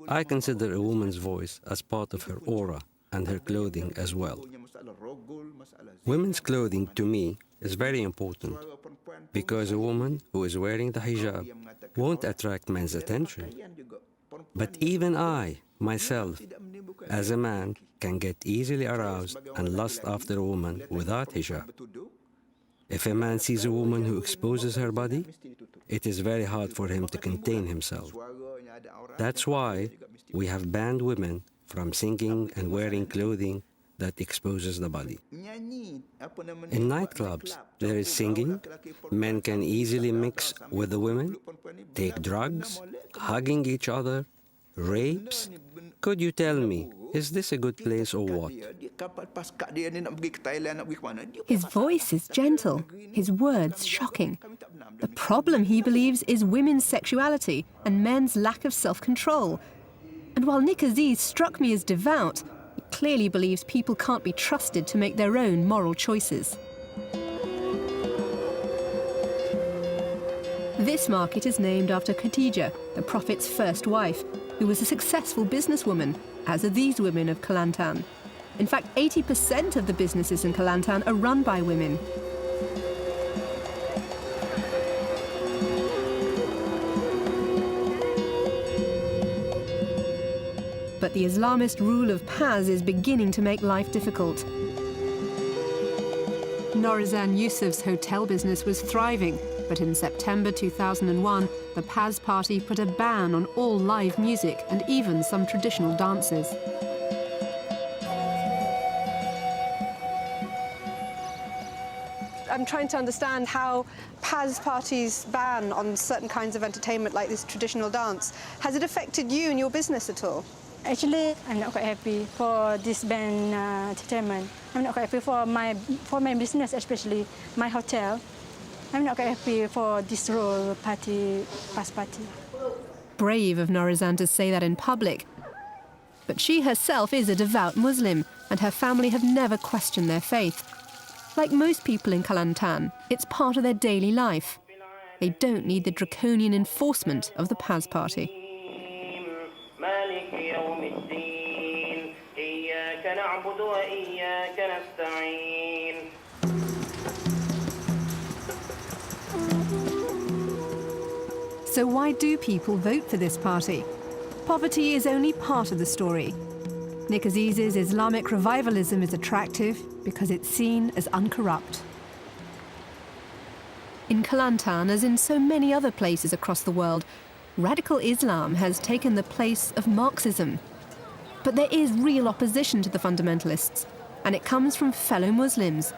Speaker 22: I consider a woman's voice as part of her aura and her clothing as well. Women's clothing, to me, is very important, because a woman who is wearing the hijab won't attract men's attention. But even I, myself, as a man, can get easily aroused and lust after a woman without hijab. If a man sees a woman who exposes her body, it is very hard for him to contain himself. That's why we have banned women from singing and wearing clothing that exposes the body. In nightclubs, there is singing. Men can easily mix with the women, take drugs, hugging each other, rapes. Could you tell me, is this a good place or what?
Speaker 1: His voice is gentle, his words shocking. The problem, he believes, is women's sexuality and men's lack of self-control. And while Nick Aziz struck me as devout, he clearly believes people can't be trusted to make their own moral choices. This market is named after Khadija, the Prophet's first wife, who was a successful businesswoman, as are these women of Kelantan. In fact, 80% of the businesses in Kelantan are run by women. But the Islamist rule of Paz is beginning to make life difficult. Norizan Yusuf's hotel business was thriving, but in September 2001, the Paz party put a ban on all live music and even some traditional dances.
Speaker 2: I'm trying to understand how Paz party's ban on certain kinds of entertainment like this traditional dance, has it affected you and your business at all?
Speaker 23: Actually, I'm not quite happy for this band entertainment. I'm not quite happy for my business, especially my hotel. I'm not quite happy for this role party, Paz party.
Speaker 1: Brave of Norizan to say that in public. But she herself is a devout Muslim, and her family have never questioned their faith. Like most people in Kelantan, it's part of their daily life. They don't need the draconian enforcement of the Paz party. So why do people vote for this party? Poverty is only part of the story. Nick Aziz's Islamic revivalism is attractive because it's seen as uncorrupt. In Kelantan, as in so many other places across the world, radical Islam has taken the place of Marxism. But there is real opposition to the fundamentalists, and it comes from fellow Muslims.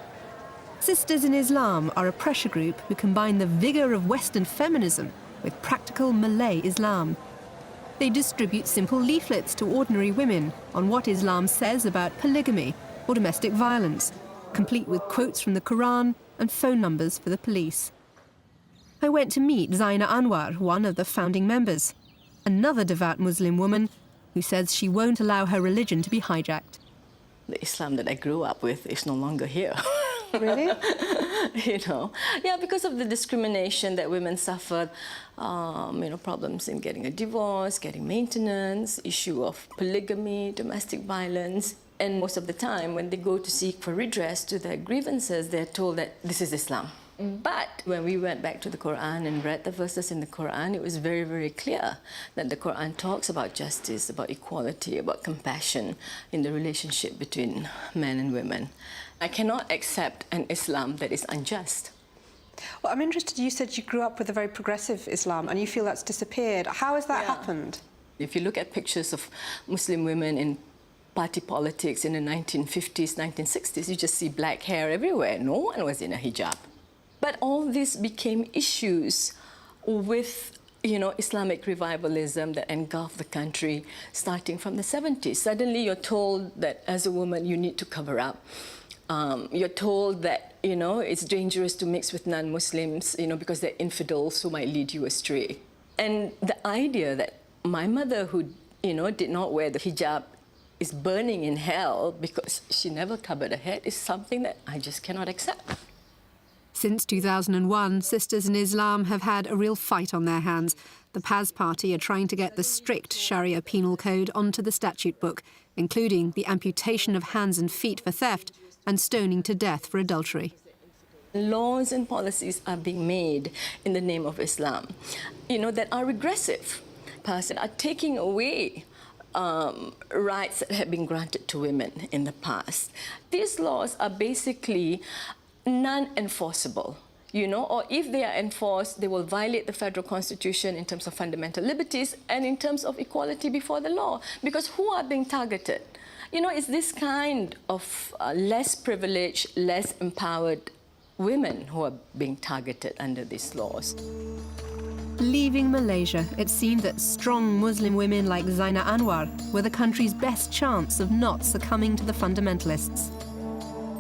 Speaker 1: Sisters in Islam are a pressure group who combine the vigour of Western feminism with practical Malay Islam. They distribute simple leaflets to ordinary women on what Islam says about polygamy or domestic violence, complete with quotes from the Quran and phone numbers for the police. I went to meet Zaina Anwar, one of the founding members, another devout Muslim woman who says she won't allow her religion to be hijacked.
Speaker 3: The Islam that I grew up with is no longer here.
Speaker 2: Really?
Speaker 3: Yeah, because of the discrimination that women suffered, problems in getting a divorce, getting maintenance, issue of polygamy, domestic violence. And most of the time, when they go to seek for redress to their grievances, they're told that this is Islam. But when we went back to the Quran and read the verses in the Quran, it was very, very clear that the Quran talks about justice, about equality, about compassion in the relationship between men and women. I cannot accept an Islam that is unjust.
Speaker 2: Well, I'm interested, you said you grew up with a very progressive Islam and you feel that's disappeared. How has that happened?
Speaker 3: If you look at pictures of Muslim women in party politics in the 1950s, 1960s, you just see black hair everywhere. No one was in a hijab. But all this became issues with, Islamic revivalism that engulfed the country starting from the 70s. Suddenly you're told that as a woman you need to cover up. You're told that, it's dangerous to mix with non-Muslims, because they're infidels who might lead you astray. And the idea that my mother, who, did not wear the hijab, is burning in hell because she never covered her head is something that I just cannot accept.
Speaker 1: Since 2001, Sisters in Islam have had a real fight on their hands. The PAS party are trying to get the strict Sharia penal code onto the statute book, including the amputation of hands and feet for theft and stoning to death for adultery.
Speaker 3: Laws and policies are being made in the name of Islam, that are regressive, are taking away rights that have been granted to women in the past. These laws are basically non-enforceable, or if they are enforced, they will violate the federal constitution in terms of fundamental liberties and in terms of equality before the law. Because who are being targeted? It's this kind of less privileged, less empowered women who are being targeted under these laws.
Speaker 1: Leaving Malaysia, it seemed that strong Muslim women like Zaina Anwar were the country's best chance of not succumbing to the fundamentalists.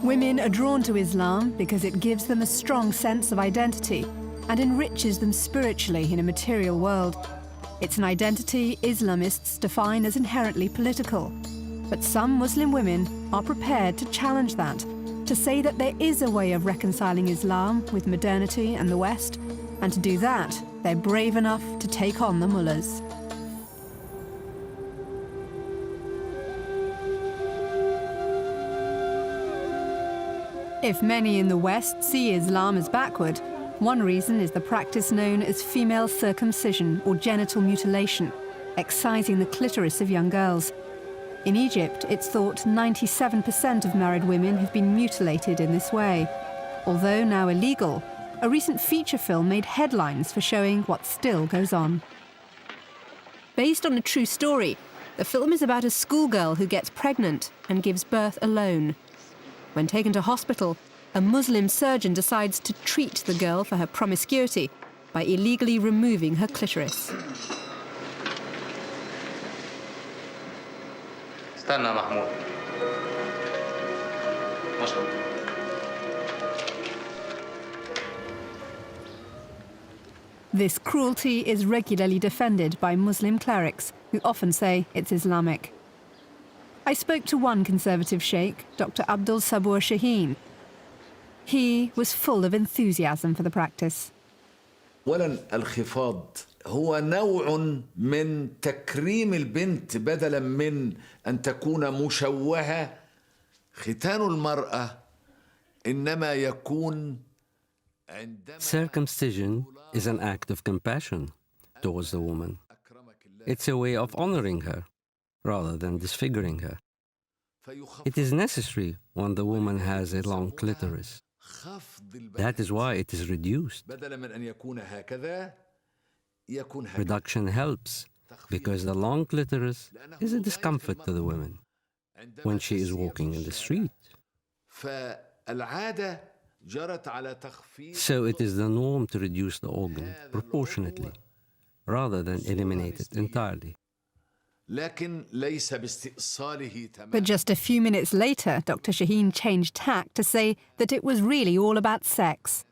Speaker 1: Women are drawn to Islam because it gives them a strong sense of identity and enriches them spiritually in a material world. It's an identity Islamists define as inherently political. But some Muslim women are prepared to challenge that, to say that there is a way of reconciling Islam with modernity and the West, and to do that, they're brave enough to take on the mullahs. If many in the West see Islam as backward, one reason is the practice known as female circumcision or genital mutilation, excising the clitoris of young girls. In Egypt, it's thought 97% of married women have been mutilated in this way. Although now illegal, a recent feature film made headlines for showing what still goes on. Based on a true story, the film is about a schoolgirl who gets pregnant and gives birth alone. When taken to hospital, a Muslim surgeon decides to treat the girl for her promiscuity by illegally removing her clitoris.
Speaker 5: استنى محمود.
Speaker 1: This cruelty is regularly defended by Muslim clerics, who often say it's Islamic. I spoke to one conservative sheikh, Dr. Abdul Sabur Shaheen. He was full of enthusiasm for the practice.
Speaker 8: أولاً الخفاض هو نوع من تكريم البنت بدلاً من أن تكون مشوهة. ختان المرأة إنما يكون
Speaker 22: Circumcision is an act of compassion. towards the woman. It's a way of honoring her rather than disfiguring her. It is necessary when the woman has a long clitoris. That is why it is reduced. Reduction helps because the long clitoris is a discomfort to the woman when she is walking in the street. So it is the norm to reduce the organ proportionately rather than eliminate it entirely.
Speaker 1: But just a few minutes later, Dr. Shaheen changed tack to say that it was really all about sex.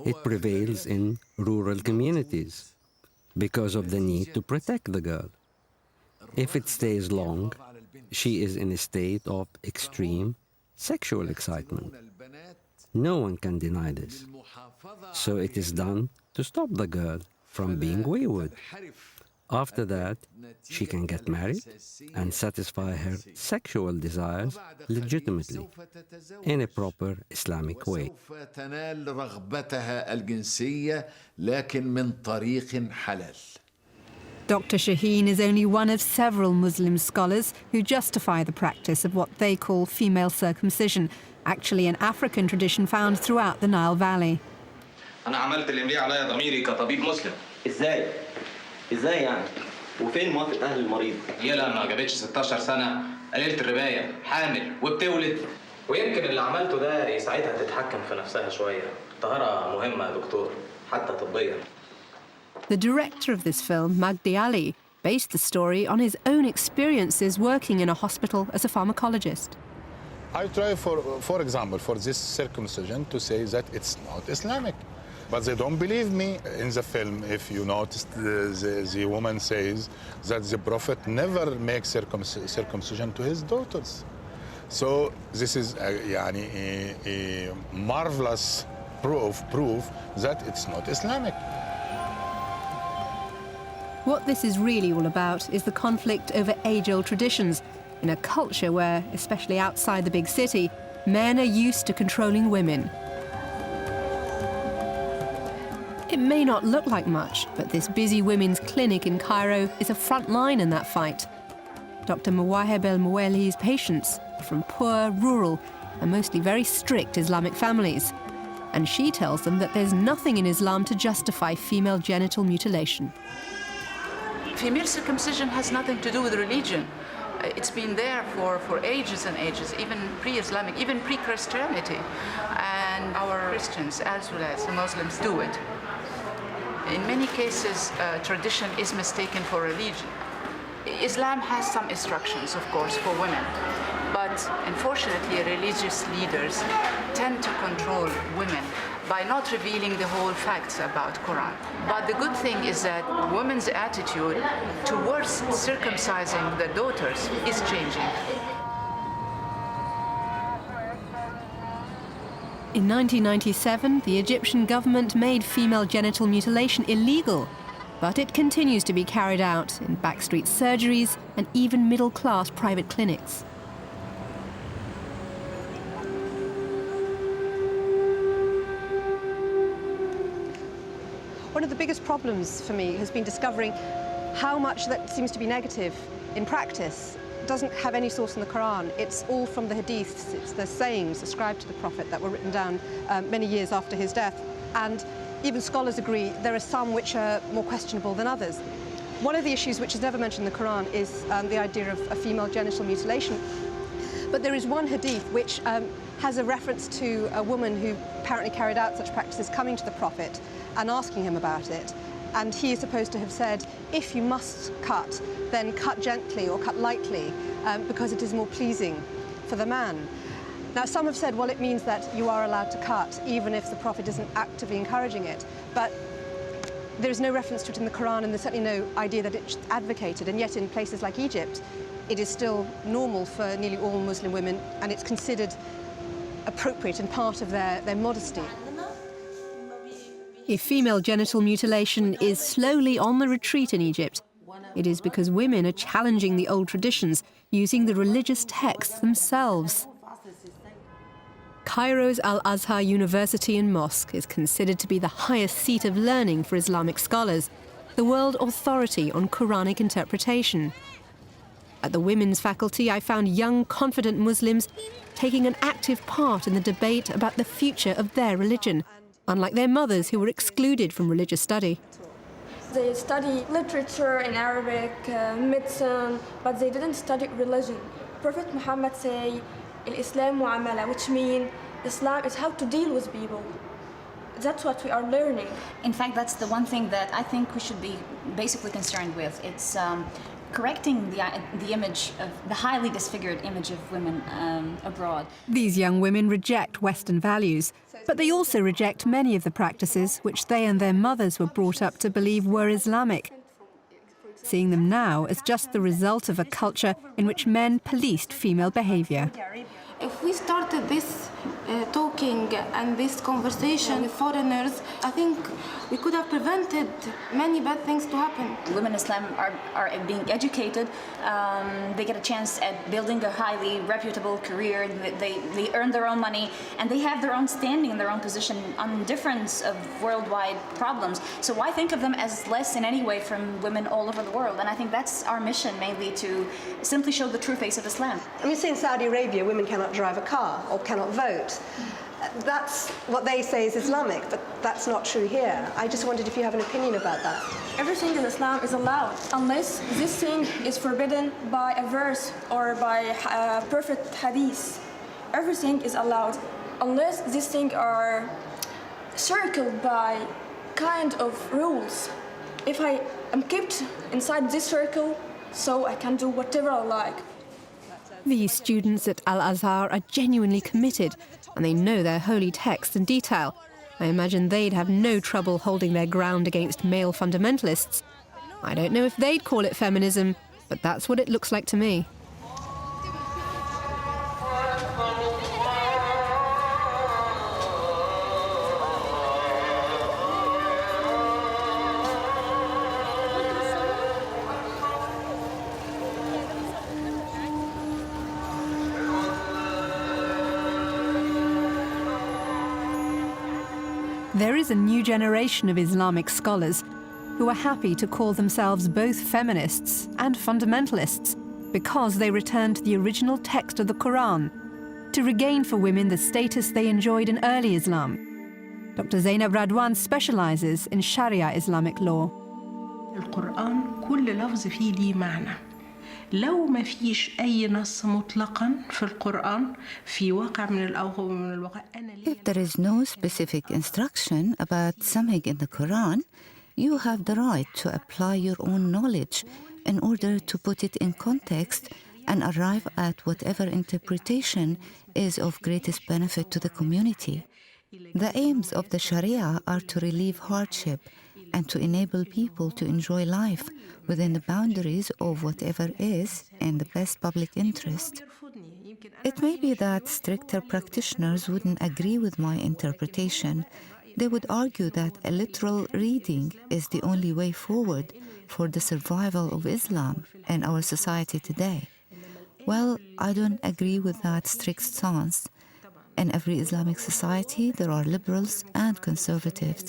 Speaker 22: It prevails in rural communities because of the need to protect the girl. If it stays long, she is in a state of extreme sexual excitement. No one can deny this. So it is done to stop the girl from being wayward. After that, she can get married and satisfy her sexual desires legitimately in a proper Islamic way.
Speaker 1: Dr. Shaheen is only one of several Muslim scholars who justify the practice of what they call female circumcision, actually an African tradition found throughout the Nile Valley.
Speaker 5: أنا عملت اللي مليه عليا ضميري كطبيب مسلم. إزاي؟ إزاي يعني؟ وفين موافقة أهل المريض؟ يلا ما جابتش 16 سنة، قليلة الرباية، حامل وبتولد. ويمكن اللي عملته ده يساعدها تتحكم في نفسها شوية. الطهارة مهمة يا دكتور، حتى طبيا.
Speaker 1: The director of this film, Magdi Ali, based the story on his own experiences working in a hospital as a pharmacologist.
Speaker 7: I try, for example, for this circumcision to say that it's not Islamic. But they don't believe me in the film. If you notice, the woman says that the Prophet never makes circumcision to his daughters. So this is a marvelous proof that it's not Islamic.
Speaker 1: What this is really all about is the conflict over age-old traditions in a culture where, especially outside the big city, men are used to controlling women. It may not look like much, but this busy women's clinic in Cairo is a front line in that fight. Dr. Mawaheb El-Mouelhi's patients are from poor, rural, and mostly very strict Islamic families. And she tells them that there's nothing in Islam to justify female genital mutilation.
Speaker 9: Female circumcision has nothing to do with religion. It's been there for ages and ages, even pre-Islamic, even pre-Christianity. And our Christians, as well as the Muslims, do it. In many cases, tradition is mistaken for religion. Islam has some instructions, of course, for women. But unfortunately, religious leaders tend to control women by not revealing the whole facts about Quran. But the good thing is that women's attitude towards circumcising their daughters is changing.
Speaker 1: In 1997, the Egyptian government made female genital mutilation illegal, but it continues to be carried out in backstreet surgeries and even middle-class private clinics.
Speaker 2: One of the biggest problems for me has been discovering how much that seems to be negative in practice doesn't have any source in the Quran. It's all from the hadiths, it's the sayings ascribed to the Prophet that were written down many years after his death. And even scholars agree there are some which are more questionable than others. One of the issues which is never mentioned in the Quran is the idea of a female genital mutilation. But there is one hadith which has a reference to a woman who apparently carried out such practices coming to the Prophet and asking him about it. And he is supposed to have said, if you must cut, then cut gently or cut lightly, because it is more pleasing for the man. Now, some have said, well, it means that you are allowed to cut, even if the Prophet isn't actively encouraging it. But there's no reference to it in the Quran, and there's certainly no idea that it's advocated. And yet, in places like Egypt, it is still normal for nearly all Muslim women, and it's considered appropriate and part of their modesty.
Speaker 1: If female genital mutilation is slowly on the retreat in Egypt, it is because women are challenging the old traditions using the religious texts themselves. Cairo's Al-Azhar University and Mosque is considered to be the highest seat of learning for Islamic scholars, the world authority on Quranic interpretation. At the women's faculty, I found young, confident Muslims taking an active part in the debate about the future of their religion, unlike their mothers who were excluded from religious study.
Speaker 4: They study literature in Arabic, medicine, but they didn't study religion. Prophet Muhammad say, "Al-Islam mu'amala," which means Islam is how to deal with people. That's what we are learning.
Speaker 12: In fact, that's the one thing that I think we should be basically concerned with. It's correcting the image of the highly disfigured image of women abroad.
Speaker 1: These young women reject Western values, but they also reject many of the practices which they and their mothers were brought up to believe were Islamic, seeing them now as just the result of a culture in which men policed female behavior.
Speaker 4: If we started this talking and this conversation with foreigners, I think we could have prevented many bad things to happen.
Speaker 12: Women in Islam are being educated. They get a chance at building a highly reputable career. They earn their own money, and they have their own standing and their own position on difference of worldwide problems. So why think of them as less in any way from women all over the world? And I think that's our mission, mainly to simply show the true face of Islam.
Speaker 2: I mean, say in Saudi Arabia, women cannot drive a car or cannot vote. That's what they say is Islamic, but that's not true here. I just wondered if you have an opinion about that.
Speaker 4: Everything in Islam is allowed, unless this thing is forbidden by a verse or by a perfect hadith. Everything is allowed, unless these things are circled by kind of rules. If I am kept inside this circle, so I can do whatever I like.
Speaker 1: These students at Al-Azhar are genuinely committed, and they know their holy text in detail. I imagine they'd have no trouble holding their ground against male fundamentalists. I don't know if they'd call it feminism, but that's what it looks like to me. There is a new generation of Islamic scholars who are happy to call themselves both feminists and fundamentalists because they return to the original text of the Quran to regain for women the status they enjoyed in early Islam. Dr. Zainab Radwan specializes in Sharia Islamic law.
Speaker 13: القرآن كل لفظ فيه ليه معنى. لو ما فيش أي نص مطلقاً في القرآن في واقع من الواقع أنا
Speaker 10: If there is no specific instruction about something in the Quran, you have the right to apply your own knowledge in order to put it in context and arrive at whatever interpretation is of greatest benefit to the community. The aims of the Sharia are to relieve hardship and to enable people to enjoy life within the boundaries of whatever is in the best public interest. It may be that stricter practitioners wouldn't agree with my interpretation. They would argue that a literal reading is the only way forward for the survival of Islam in our society today. Well, I don't agree with that strict stance. In every Islamic society, there are liberals and conservatives.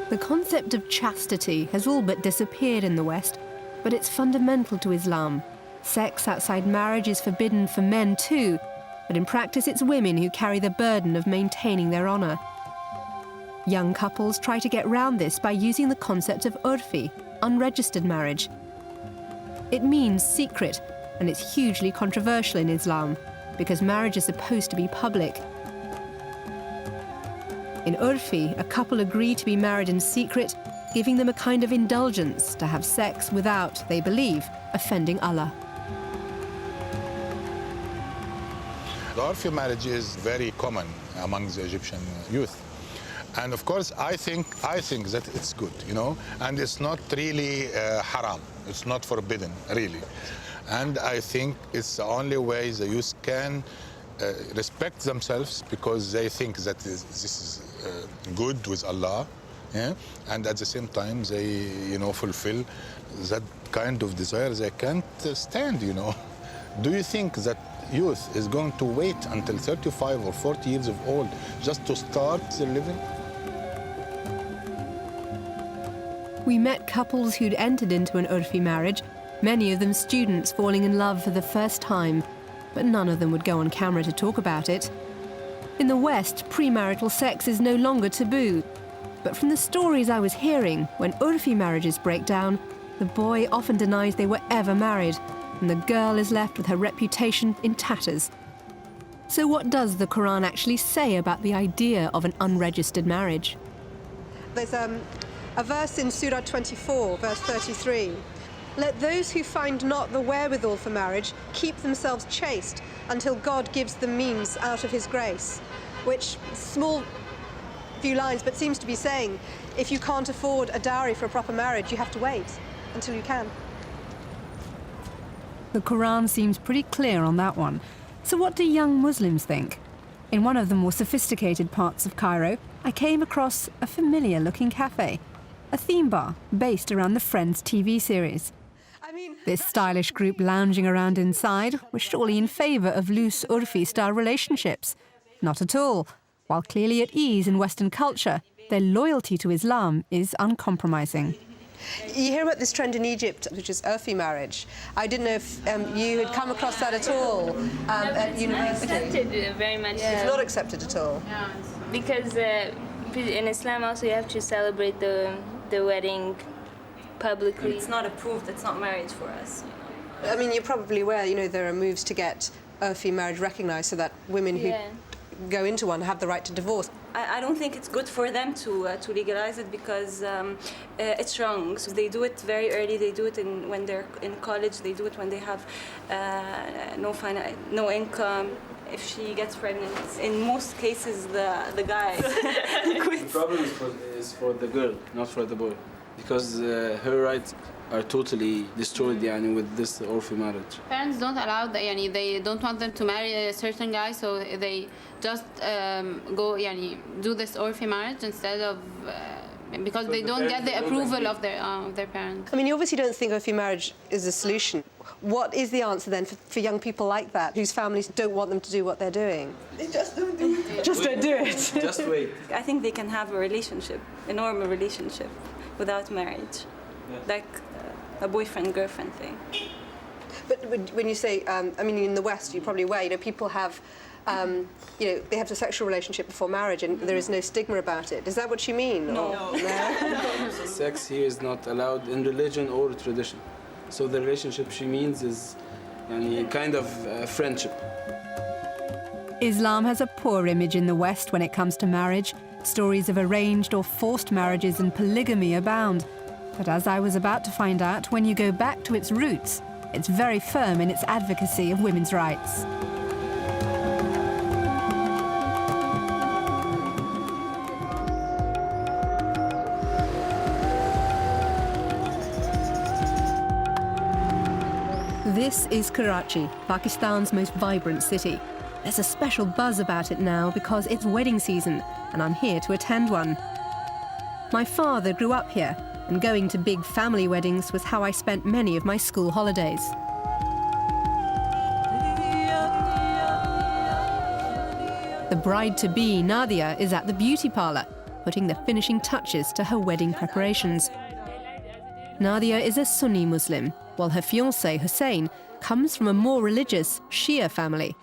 Speaker 1: The concept of chastity has all but disappeared in the West, but it's fundamental to Islam. Sex outside marriage is forbidden for men too, but in practice it's women who carry the burden of maintaining their honor. Young couples try to get round this by using the concept of urfi, unregistered marriage. It means secret, and it's hugely controversial in Islam, because marriage is supposed to be public. In urfi, a couple agree to be married in secret, giving them a kind of indulgence to have sex without, they believe, offending Allah.
Speaker 7: The Urfi marriage is very common among the Egyptian youth. And of course, I think that it's good, you know, and it's not really haram. It's not forbidden, really. And I think it's the only way the youth can respect themselves because they think that this is good with Allah, yeah? And at the same time they, you know, fulfill that kind of desire they can't stand, you know. Do you think that youth is going to wait until 35 or 40 years of old just to start their living?
Speaker 1: We met couples who'd entered into an Urfi marriage, many of them students falling in love for the first time, but none of them would go on camera to talk about it. In the West, premarital sex is no longer taboo. But from the stories I was hearing, when Urfi marriages break down, the boy often denies they were ever married, and the girl is left with her reputation in tatters. So what does the Quran actually say about the idea of an unregistered marriage?
Speaker 2: There's a verse in Surah 24, verse 33. Let those who find not the wherewithal for marriage keep themselves chaste until God gives them means out of his grace. Which, small few lines, but seems to be saying, if you can't afford a dowry for a proper marriage, you have to wait until you can.
Speaker 1: The Quran seems pretty clear on that one. So what do young Muslims think? In one of the more sophisticated parts of Cairo, I came across a familiar-looking cafe, a theme bar based around the Friends TV series. This stylish group lounging around inside was surely in favour of loose Urfi-style relationships. Not at all. While clearly at ease in Western culture, their loyalty to Islam is uncompromising.
Speaker 2: You hear about this trend in Egypt, which is Urfi marriage. I didn't know if you had come across that at all at university.
Speaker 11: Not accepted very much.
Speaker 2: It's not accepted at all.
Speaker 11: Because in Islam also you have to celebrate the wedding publicly. It's not approved, it's not marriage for us.
Speaker 2: I mean, you're probably aware, you know, there are moves to get Urfi marriage recognised so that women who go into one have the right to divorce.
Speaker 11: I don't think it's good for them to legalize it because it's wrong. So they do it very early. They do it when they're in college. They do it when they have no income. If she gets pregnant, in most cases the guy quits.
Speaker 14: The problem is for the girl, not for the boy, because her rights are totally destroyed with this Urfi marriage.
Speaker 15: Parents don't allow that, they don't want them to marry a certain guy, so they just go do this Urfi marriage instead of because they don't get the approval of their parents.
Speaker 2: I mean, you obviously don't think Urfi marriage is a solution. What is the answer then for young people like that, whose families don't want them to do what they're doing?
Speaker 11: They just don't do it.
Speaker 2: Just don't do it.
Speaker 14: Just wait.
Speaker 11: I think they can have a relationship, a normal relationship, without marriage, like a boyfriend-girlfriend thing.
Speaker 2: But when you say, I mean, in the West, you're probably aware, people have, they have a sexual relationship before marriage and there is no stigma about it. Is that what you mean?
Speaker 11: No.
Speaker 14: Sex here is not allowed in religion or tradition. So the relationship she means is kind of friendship.
Speaker 1: Islam has a poor image in the West when it comes to marriage. Stories of arranged or forced marriages and polygamy abound. But as I was about to find out, when you go back to its roots, it's very firm in its advocacy of women's rights. This is Karachi, Pakistan's most vibrant city. There's a special buzz about it now because it's wedding season, and I'm here to attend one. My father grew up here, and going to big family weddings was how I spent many of my school holidays. The bride-to-be, Nadia, is at the beauty parlour, putting the finishing touches to her wedding preparations. Nadia is a Sunni Muslim, while her fiancé, Hussein, comes from a more religious Shia family.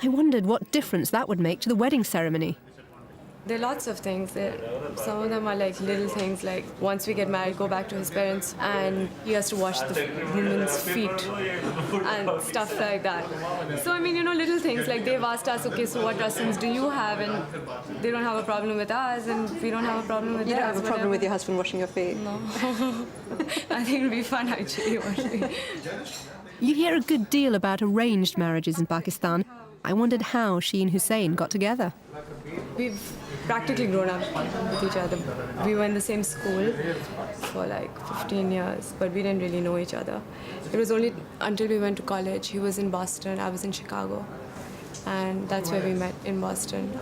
Speaker 1: I wondered what difference that would make to the wedding ceremony.
Speaker 24: There are lots of things. Some of them are like little things, like once we get married, go back to his parents and he has to wash the woman's feet and stuff like that. So I mean, little things like they've asked us, okay, so what customs do you have? And they don't have a problem with us and we don't have a problem with
Speaker 2: You
Speaker 24: theirs.
Speaker 2: don't have a problem with your husband washing your feet?
Speaker 24: No. I think it'll be fun actually washing.
Speaker 1: You hear a good deal about arranged marriages in Pakistan. I wondered how she and Hussein got together.
Speaker 24: We've practically grown up with each other. We were in the same school for like 15 years, but we didn't really know each other. It was only until we went to college. He was in Boston, I was in Chicago. and that's where we met in Boston.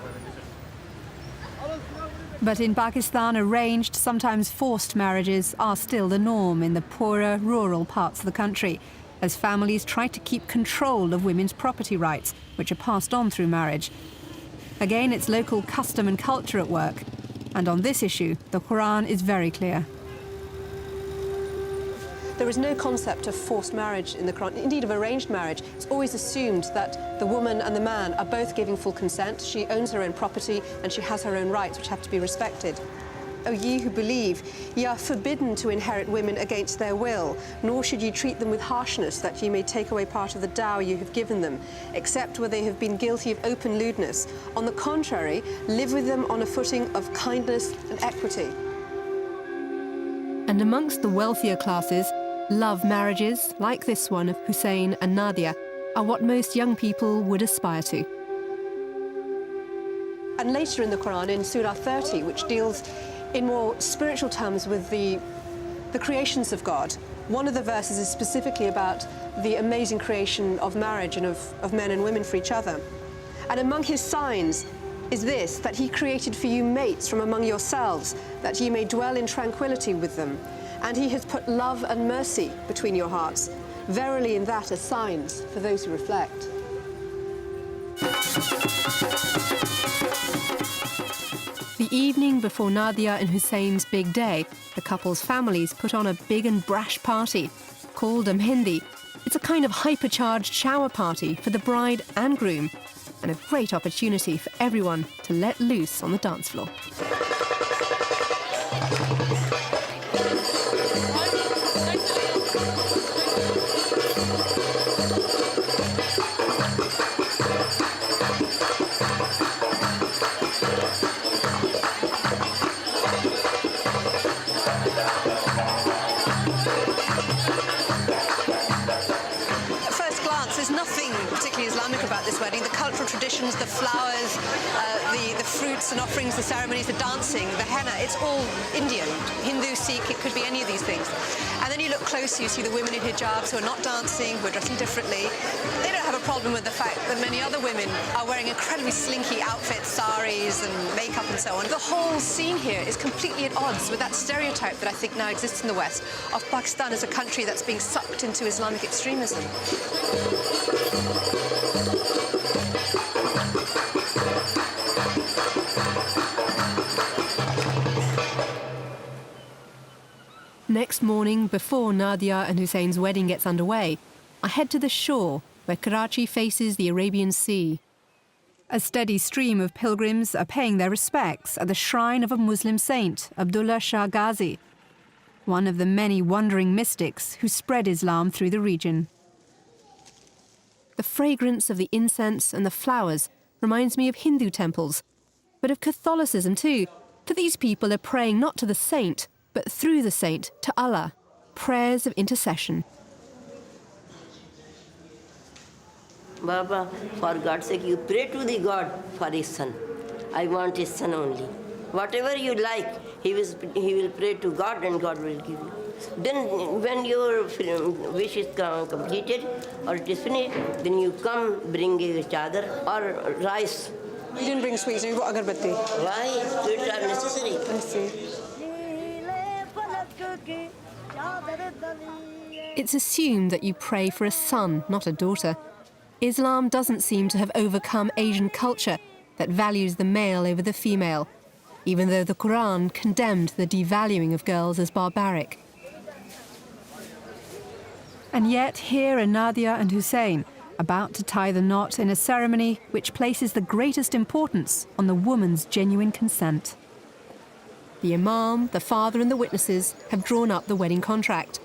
Speaker 1: But in Pakistan, arranged, sometimes forced marriages are still the norm in the poorer, rural parts of the country, as families try to keep control of women's property rights, which are passed on through marriage. Again, it's local custom and culture at work. And on this issue, the Quran is very clear.
Speaker 2: There is no concept of forced marriage in the Quran, indeed of arranged marriage. It's always assumed that the woman and the man are both giving full consent. She owns her own property and she has her own rights, which have to be respected. O ye who believe, ye are forbidden to inherit women against their will, nor should ye treat them with harshness, that ye may take away part of the dower you have given them, except where they have been guilty of open lewdness. On the contrary, live with them on a footing of kindness and equity.
Speaker 1: And amongst the wealthier classes, love marriages, like this one of Hussein and Nadia, are what most young people would aspire to.
Speaker 2: And later in the Quran, in Surah 30, which deals in more spiritual terms with the creations of God, one of the verses is specifically about the amazing creation of marriage and of men and women for each other. And among his signs is this, that he created for you mates from among yourselves, that ye may dwell in tranquility with them. And he has put love and mercy between your hearts. Verily in that are signs for those who reflect.
Speaker 1: The evening before Nadia and Hussein's big day, the couple's families put on a big and brash party called a Mehndi. It's a kind of hypercharged shower party for the bride and groom, and a great opportunity for everyone to let loose on the dance floor.
Speaker 2: The flowers, the fruits and offerings, the ceremonies, the dancing, the henna, it's all Indian. Hindu, Sikh, it could be any of these things. And then you look closer, you see the women in hijabs who are not dancing, who are dressing differently. They don't have a problem with the fact that many other women are wearing incredibly slinky outfits, saris and makeup and so on. The whole scene here is completely at odds with that stereotype that I think now exists in the West of Pakistan as a country that's being sucked into Islamic extremism.
Speaker 1: Next morning, before Nadia and Hussein's wedding gets underway, I head to the shore where Karachi faces the Arabian Sea. A steady stream of pilgrims are paying their respects at the shrine of a Muslim saint, Abdullah Shah Ghazi, one of the many wandering mystics who spread Islam through the region. The fragrance of the incense and the flowers reminds me of Hindu temples, but of Catholicism too, for these people are praying not to the saint, but through the saint to Allah, prayers of intercession.
Speaker 6: Baba, for God's sake, you pray to the God for his son. I want his son only. Whatever you like, he will pray to God and God will give you. Then when your wish is completed or it is finished, then you come bring a chadar or rice.
Speaker 2: You didn't bring sweets, you brought agarbatti.
Speaker 6: Why? Sweets are necessary.
Speaker 2: I see.
Speaker 1: It's assumed that you pray for a son, not a daughter. Islam doesn't seem to have overcome Asian culture that values the male over the female, even though the Quran condemned the devaluing of girls as barbaric. And yet here are Nadia and Hussein, about to tie the knot in a ceremony which places the greatest importance on the woman's genuine consent. The imam, the father and the witnesses have drawn up the wedding contract.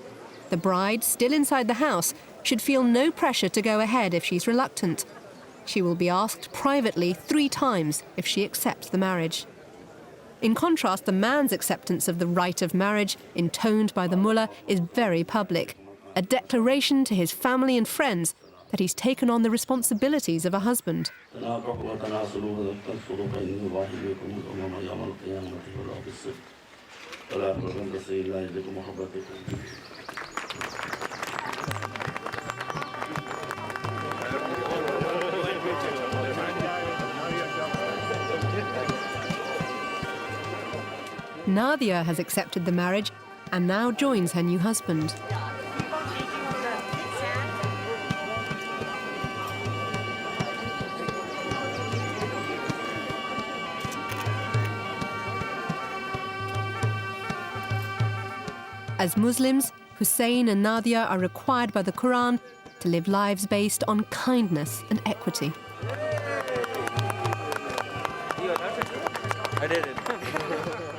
Speaker 1: The bride, still inside the house, should feel no pressure to go ahead if she's reluctant. She will be asked privately 3 times if she accepts the marriage. In contrast, the man's acceptance of the rite of marriage, intoned by the mullah, is very public, a declaration to his family and friends that he's taken on the responsibilities of a husband. Nadia has accepted the marriage and now joins her new husband. As Muslims, Hussein and Nadia are required by the Quran to live lives based on kindness and equity.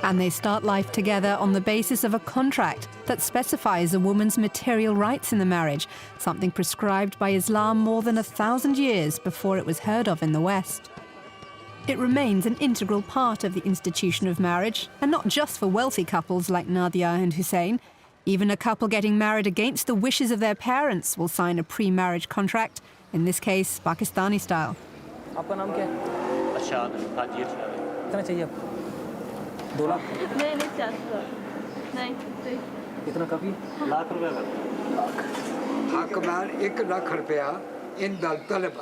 Speaker 1: And they start life together on the basis of a contract that specifies a woman's material rights in the marriage, something prescribed by Islam more than 1,000 years before it was heard of in the West. It remains an integral part of the institution of marriage, and not just for wealthy couples like Nadia and Hussein. Even a couple getting married against the wishes of their parents will sign a pre-marriage contract, in this case, Pakistani style.
Speaker 16: आपका नाम क्या है? अरशाद हाजिर। कितना चाहिए आपको? 2 लाख? नहीं 400। नहीं। कितना काफी? लाख रुपए का।
Speaker 17: हकदार 1 लाख रुपया इन दल तलब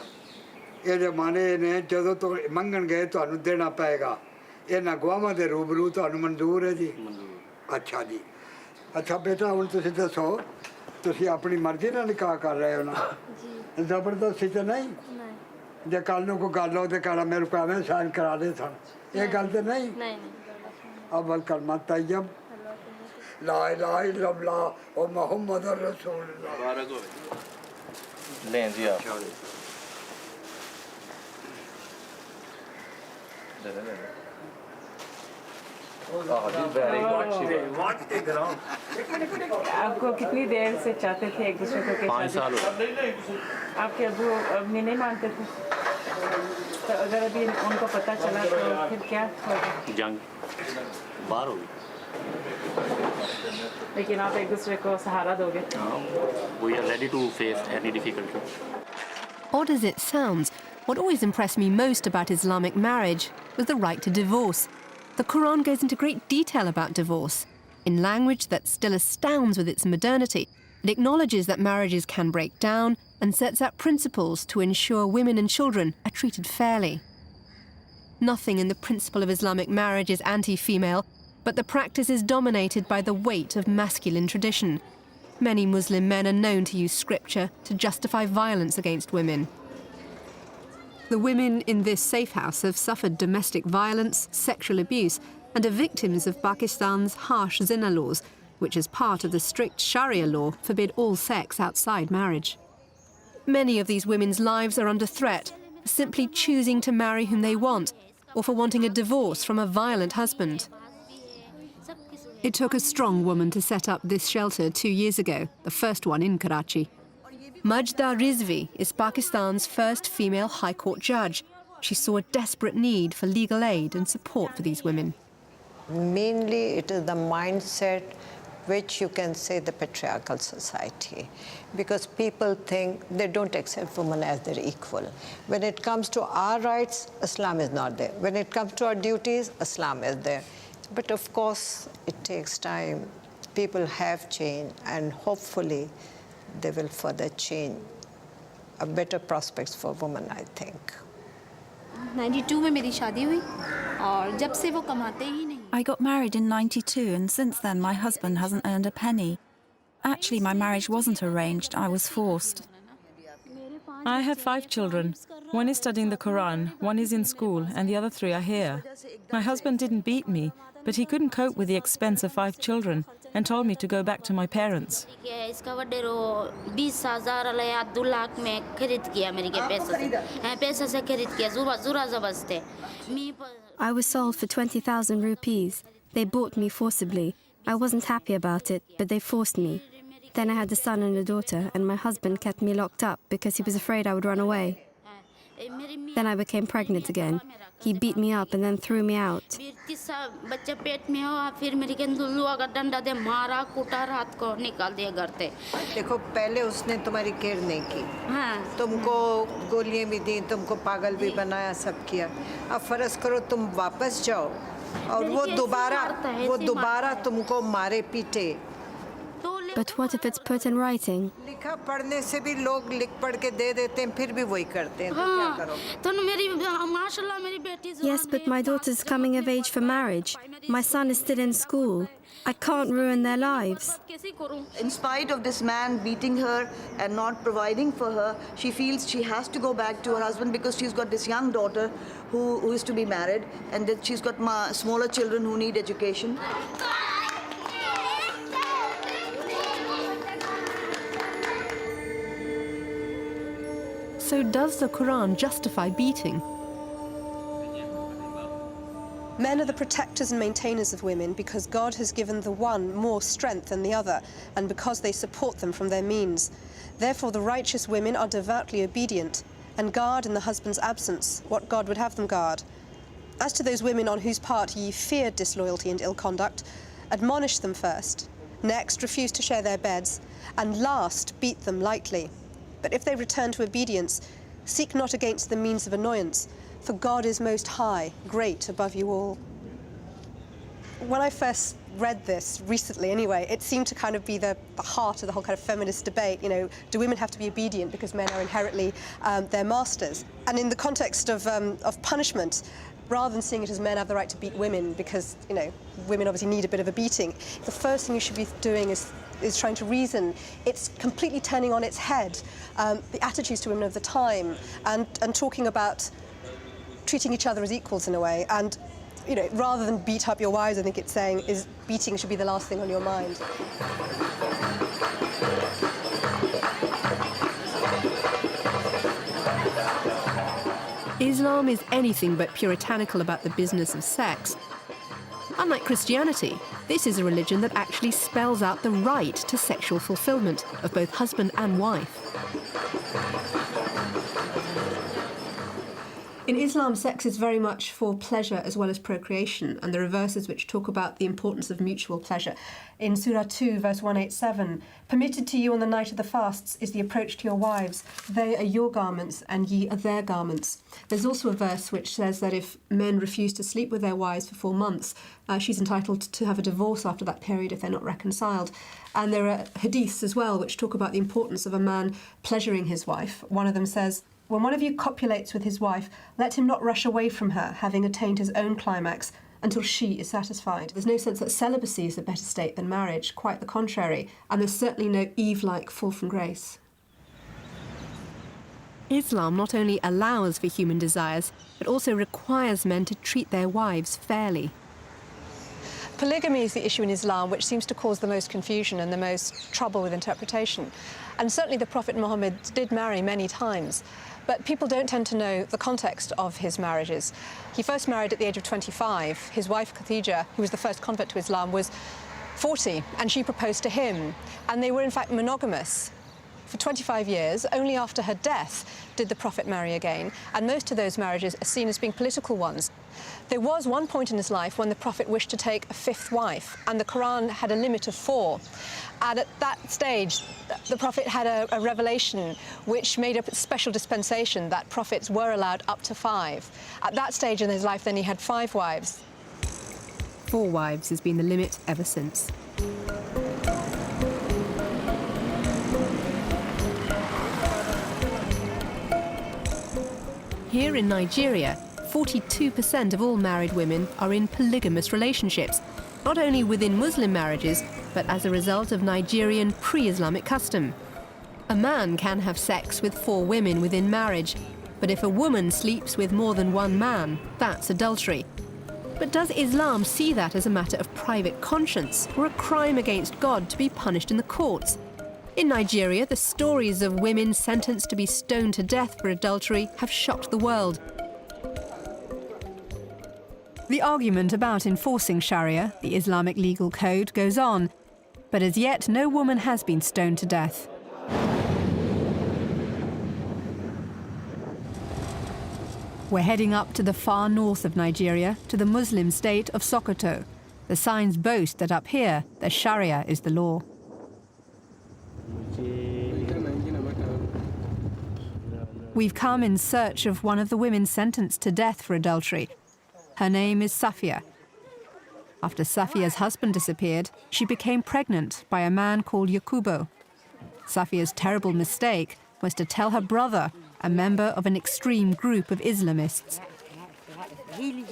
Speaker 17: ये जमाने ने जदों तो मंगन गए तो देना पड़ेगा इन्हां गवाहां दे रूबरू तो मंजूर है जी अच्छा जी अच्छा बेटा हुण तुसीं दसो तुसीं अपनी मर्जी नाल निकाह कर रहे हो ना जी जबरदस्ती तो नहीं जे कल नूं कोई गल हो ते कहना मेरे को एवें साइन करा दे सन ये गल तो नहीं अव्वल कलमा तैयब ला इलाहा इल्लल्लाह व मुहम्मदुर रसूलुल्लाह
Speaker 5: लें जी आप
Speaker 18: आपको कितनी देर से चाहते थे एक दूसरे को?
Speaker 5: 5 साल हो गए।
Speaker 18: आपके अबू अम्मी नहीं मानते थे, तो अगर अभी उनको पता चला तो फिर क्या होगा?
Speaker 5: जंग बाहर होगी।
Speaker 18: लेकिन आप एक दूसरे को सहारा दोगे?
Speaker 5: We are ready to face any difficulty.
Speaker 1: Odd as it sounds, what always impressed me most about Islamic marriage was the right to divorce. The Quran goes into great detail about divorce. In language that still astounds with its modernity, it acknowledges that marriages can break down and sets out principles to ensure women and children are treated fairly. Nothing in the principle of Islamic marriage is anti-female, but the practice is dominated by the weight of masculine tradition. Many Muslim men are known to use scripture to justify violence against women. The women in this safe house have suffered domestic violence, sexual abuse, and are victims of Pakistan's harsh zina laws, which as part of the strict Sharia law forbid all sex outside marriage. Many of these women's lives are under threat for simply choosing to marry whom they want, or for wanting a divorce from a violent husband. It took a strong woman to set up this shelter 2 years ago, the first one in Karachi. Majda Rizvi is Pakistan's first female High Court judge. She saw a desperate need for legal aid and support for these women.
Speaker 19: Mainly, it is the mindset which you can say the patriarchal society, because people think they don't accept women as their equal. When it comes to our rights, Islam is not there. When it comes to our duties, Islam is there. But of course, it takes time. People have changed, and hopefully, they will further change. A better prospects for women, I think.
Speaker 25: 92 में मेरी शादी हुई और जब से वो कमाते ही नहीं.
Speaker 26: I got married in 92, and since then my husband hasn't earned a penny. Actually, my marriage wasn't arranged, I was forced.
Speaker 18: I have 5 children. One is studying the Quran, one is in school, and the other 3 are here. My husband didn't beat me, but he couldn't cope with the expense of 5 children and told me to go back to my parents.
Speaker 25: I was sold for 20,000 rupees. They bought me forcibly. I wasn't happy about it, but they forced me. Then I had a son and a daughter, and my husband kept me locked up because he was afraid I would run away. Then I became pregnant again. He beat me up and then threw me out.
Speaker 19: देखो पहले उसने तुम्हारी care नहीं की, तुमको गोलियां भी दी, तुमको पागल भी बनाया, सब किया. अब फर्ज करो तुम वापस जाओ और वो दोबारा तुमको मारे पीटे,
Speaker 25: But what if it's put in writing?
Speaker 19: लिखा पढ़ने से भी लोग लिख पढ़ के दे देते हैं, फिर भी वही करते हैं, तो क्या करोगे?
Speaker 25: Yes, but my daughter's coming of age for marriage. My son is still in school. I can't ruin their lives.
Speaker 3: In spite of this man beating her and not providing for her, she feels she has to go back to her husband because she's got this young daughter who is to be married, and that she's got smaller children who need education.
Speaker 1: So does the Quran justify beating?
Speaker 2: Men are the protectors and maintainers of women because God has given the one more strength than the other, and because they support them from their means. Therefore, the righteous women are devoutly obedient and guard in the husband's absence what God would have them guard. As to those women on whose part ye fear disloyalty and ill conduct, admonish them first, next refuse to share their beds, and last beat them lightly. But if they return to obedience, seek not against the means of annoyance, for God is most high, great above you all. When I first read this, recently anyway, it seemed to kind of be the heart of the whole kind of feminist debate. You know, do women have to be obedient because men are inherently their masters? And in the context of punishment, rather than seeing it as men have the right to beat women because, you know, women obviously need a bit of a beating, the first thing you should be doing is trying to reason. It's completely turning on its head the attitudes to women of the time and talking about treating each other as equals in a way. And, you know, rather than beat up your wives, I think it's saying is beating should be the last thing on your mind.
Speaker 1: Islam is anything but puritanical about the business of sex. Unlike Christianity, this is a religion that actually spells out the right to sexual fulfillment of both husband and wife. In Islam, sex is very much for pleasure as well as procreation, and there are verses which talk about the importance of mutual pleasure. In Surah 2, verse 187, permitted to you on the night of the fasts is the approach to your wives. They are your garments, and ye are their garments. There's also a verse which says that if men refuse to sleep with their wives for 4 months, she's entitled to have a divorce after that period if they're not reconciled. And there are hadiths as well which talk about the importance of a man pleasuring his wife. One of them says, when one of you copulates with his wife, let him not rush away from her, having attained his own climax, until she is satisfied. There's no sense that celibacy is a better state than marriage, quite the contrary, and there's certainly no Eve-like fall from grace. Islam not only allows for human desires, but also requires men to treat their wives fairly.
Speaker 2: Polygamy is the issue in Islam which seems to cause the most confusion and the most trouble with interpretation. And certainly the Prophet Muhammad did marry many times, but people don't tend to know the context of his marriages. He first married at the age of 25. His wife Khadija, who was the first convert to Islam, was 40, and she proposed to him. And they were in fact monogamous for 25 years. Only after her death did the Prophet marry again, and most of those marriages are seen as being political ones. There was one point in his life when the Prophet wished to take a 5th wife, and the Quran had a limit of 4. And at that stage, the Prophet had a revelation which made a special dispensation that prophets were allowed up to 5. At that stage in his life, then he had 5 wives.
Speaker 1: 4 wives has been the limit ever since. Here in Nigeria, 42% of all married women are in polygamous relationships, not only within Muslim marriages, but as a result of Nigerian pre-Islamic custom. A man can have sex with 4 women within marriage, but if a woman sleeps with more than 1 man, that's adultery. But does Islam see that as a matter of private conscience or a crime against God to be punished in the courts? In Nigeria, the stories of women sentenced to be stoned to death for adultery have shocked the world. The argument about enforcing Sharia, the Islamic legal code, goes on, but as yet no woman has been stoned to death. We're heading up to the far north of Nigeria, to the Muslim state of Sokoto. The signs boast that up here, the Sharia is the law. We've come in search of one of the women sentenced to death for adultery. Her name is Safia. After Safia's husband disappeared, she became pregnant by a man called Yakubo. Safia's terrible mistake was to tell her brother, a member of an extreme group of Islamists.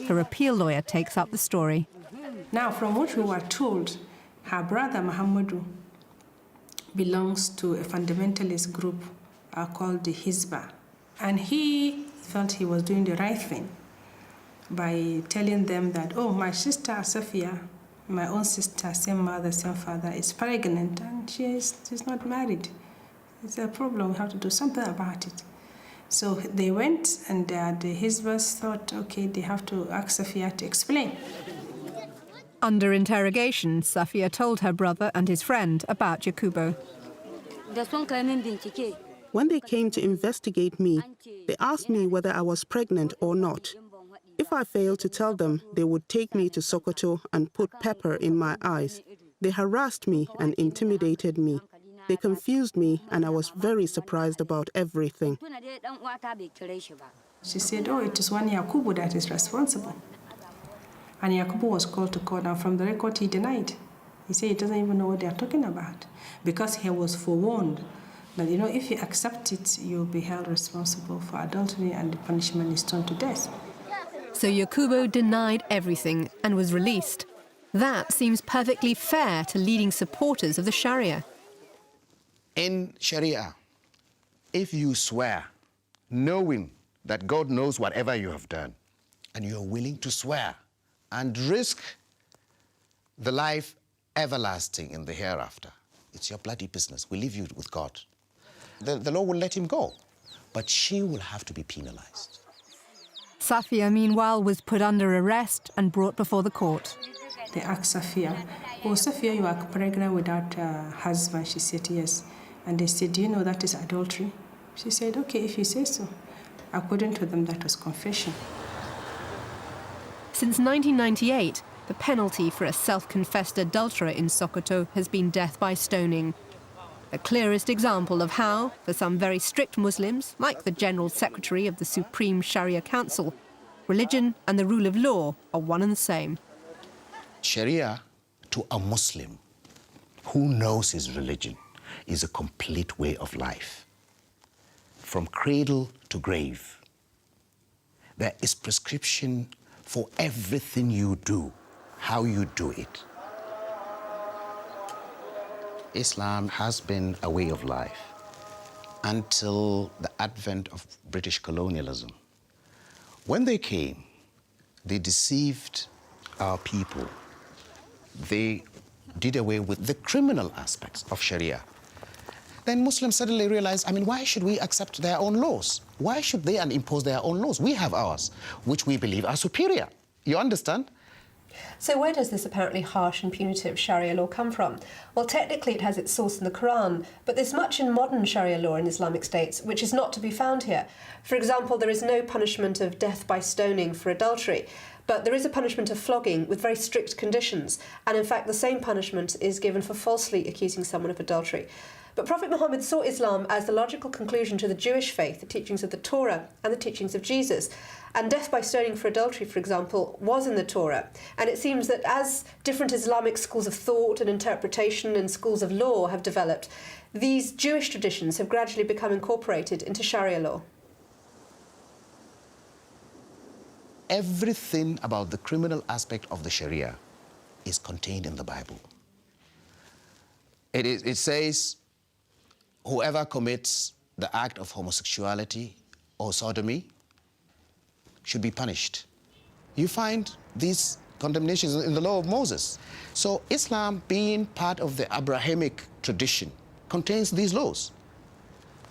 Speaker 1: Her appeal lawyer takes up the story.
Speaker 13: Now, from what we were told, her brother Muhammadu belongs to a fundamentalist group called the Hizbah. And he felt he was doing the right thing by telling them that, oh, my sister Safia, my own sister, same mother, same father, is pregnant and she's not married. It's a problem, we have to do something about it. So they went and the Hizbahs thought, okay, they have to ask Safia to explain.
Speaker 1: Under interrogation, Safia told her brother and his friend about Yakubo.
Speaker 8: When they came to investigate me, they asked me whether I was pregnant or not. If I failed to tell them, they would take me to Sokoto and put pepper in my eyes. They harassed me and intimidated me. They confused me, and I was very surprised about everything.
Speaker 13: She said, oh, it is one Yakubu that is responsible. And Yakubu was called to court, and from the record he denied. He said he doesn't even know what they are talking about, because he was forewarned that, you know, if you accept it, you'll be held responsible for adultery and the punishment is turned to death.
Speaker 1: So Yakubo denied everything and was released. That seems perfectly fair to leading supporters of the Sharia.
Speaker 9: In Sharia, if you swear, knowing that God knows whatever you have done, and you're willing to swear and risk the life everlasting in the hereafter, it's your bloody business. We leave you with God. The law will let him go, but she will have to be penalized.
Speaker 1: Safia, meanwhile, was put under arrest and brought before the court.
Speaker 13: They asked Safia, oh, Safia, you are pregnant without a husband. She said, yes. And they said, do you know that is adultery? She said, okay, if you say so. According to them, that was confession.
Speaker 1: Since 1998, the penalty for a self-confessed adulterer in Sokoto has been death by stoning. The clearest example of how, for some very strict Muslims, like the General Secretary of the Supreme Sharia Council, religion and the rule of law are one and the same.
Speaker 9: Sharia, to a Muslim who knows his religion, is a complete way of life. From cradle to grave, there is prescription for everything you do, how you do it. Islam has been a way of life until the advent of British colonialism. When they came, they deceived our people. They did away with the criminal aspects of Sharia. Then Muslims suddenly realized, I mean, why should we accept their own laws? Why should they impose their own laws? We have ours, which we believe are superior. You understand?
Speaker 1: So where does this apparently harsh and punitive Sharia law come from? Well, technically it has its source in the Quran, but there's much in modern Sharia law in Islamic states which is not to be found here. For example, there is no punishment of death by stoning for adultery, but there is a punishment of flogging with very strict conditions, and in fact the same punishment is given for falsely accusing someone of adultery. But Prophet Muhammad saw Islam as the logical conclusion to the Jewish faith, the teachings of the Torah and the teachings of Jesus. And death by stoning for adultery, for example, was in the Torah. And it seems that as different Islamic schools of thought and interpretation and schools of law have developed, these Jewish traditions have gradually become incorporated into Sharia law.
Speaker 9: Everything about the criminal aspect of the Sharia is contained in the Bible. It says, whoever commits the act of homosexuality or sodomy should be punished. You find these condemnations in the law of Moses. So Islam, being part of the Abrahamic tradition, contains these laws.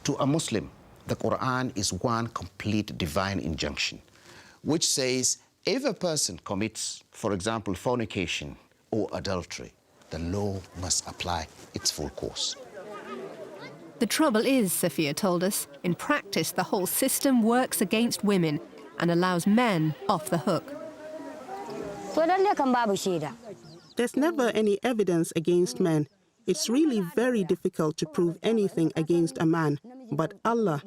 Speaker 9: To a Muslim, the Quran is one complete divine injunction, which says if a person commits, for example, fornication or adultery, the law must apply its full course.
Speaker 1: The trouble is, Safia told us, in practice the whole system works against women and allows men off the hook.
Speaker 8: There's never any evidence against men. It's really very difficult to prove anything against a man. But Allah,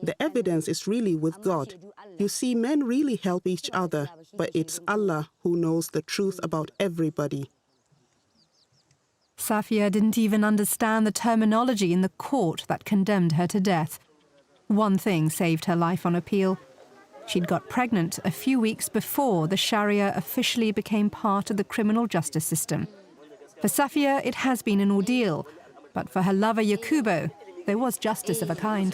Speaker 8: the evidence is really with God. You see, men really help each other, but it's Allah who knows the truth about everybody.
Speaker 1: Safia didn't even understand the terminology in the court that condemned her to death. One thing saved her life on appeal. She'd got pregnant a few weeks before the Sharia officially became part of the criminal justice system. For Safia, it has been an ordeal, but for her lover Yakubo, there was justice of a kind.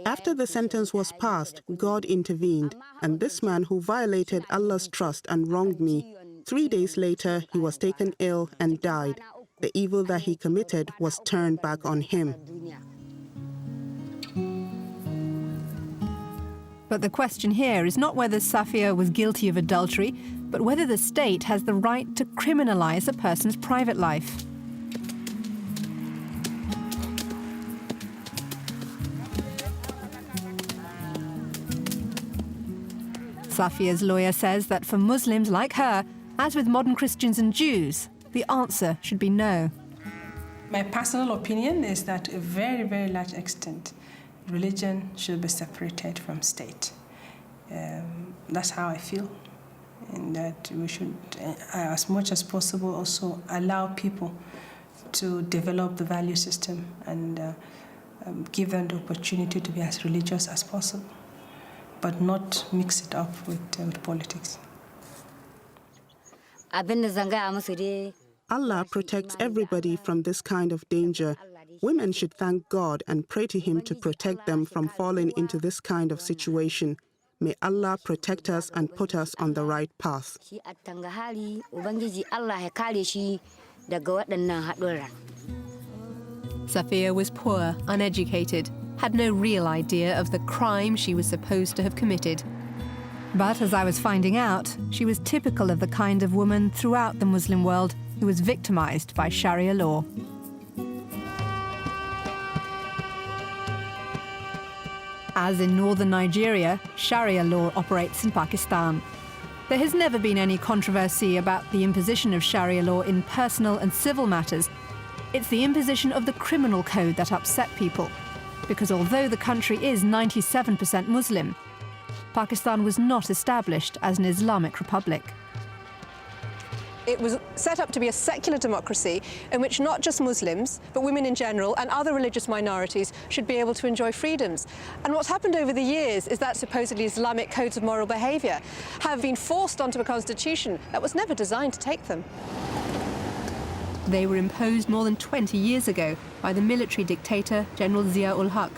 Speaker 8: After the sentence was passed, God intervened, and this man who violated Allah's trust and wronged me, 3 days later he was taken ill and died. The evil that he committed was turned back on him.
Speaker 1: But the question here is not whether Safia was guilty of adultery, but whether the state has the right to criminalize a person's private life. Safia's lawyer says that for Muslims like her, as with modern Christians and Jews, the answer should be no.
Speaker 13: My personal opinion is that to a very, very large extent, religion should be separated from state. That's how I feel, and that we should, as much as possible, also allow people to develop the value system and give them the opportunity to be as religious as possible, but not mix it up with politics.
Speaker 8: Allah protects everybody from this kind of danger. Women should thank God and pray to Him to protect them from falling into this kind of situation. May Allah protect us and put us on the right path.
Speaker 1: Safia was poor, uneducated, had no real idea of the crime she was supposed to have committed. But as I was finding out, she was typical of the kind of woman throughout the Muslim world who was victimized by Sharia law. As in northern Nigeria, Sharia law operates in Pakistan. There has never been any controversy about the imposition of Sharia law in personal and civil matters. It's the imposition of the criminal code that upset people, because although the country is 97% Muslim, Pakistan was not established as an Islamic republic.
Speaker 2: It was set up to be a secular democracy in which not just Muslims, but women in general and other religious minorities should be able to enjoy freedoms. And what's happened over the years is that supposedly Islamic codes of moral behaviour have been forced onto a constitution that was never designed to take them.
Speaker 1: They were imposed more than 20 years ago by the military dictator General Zia-ul-Haq,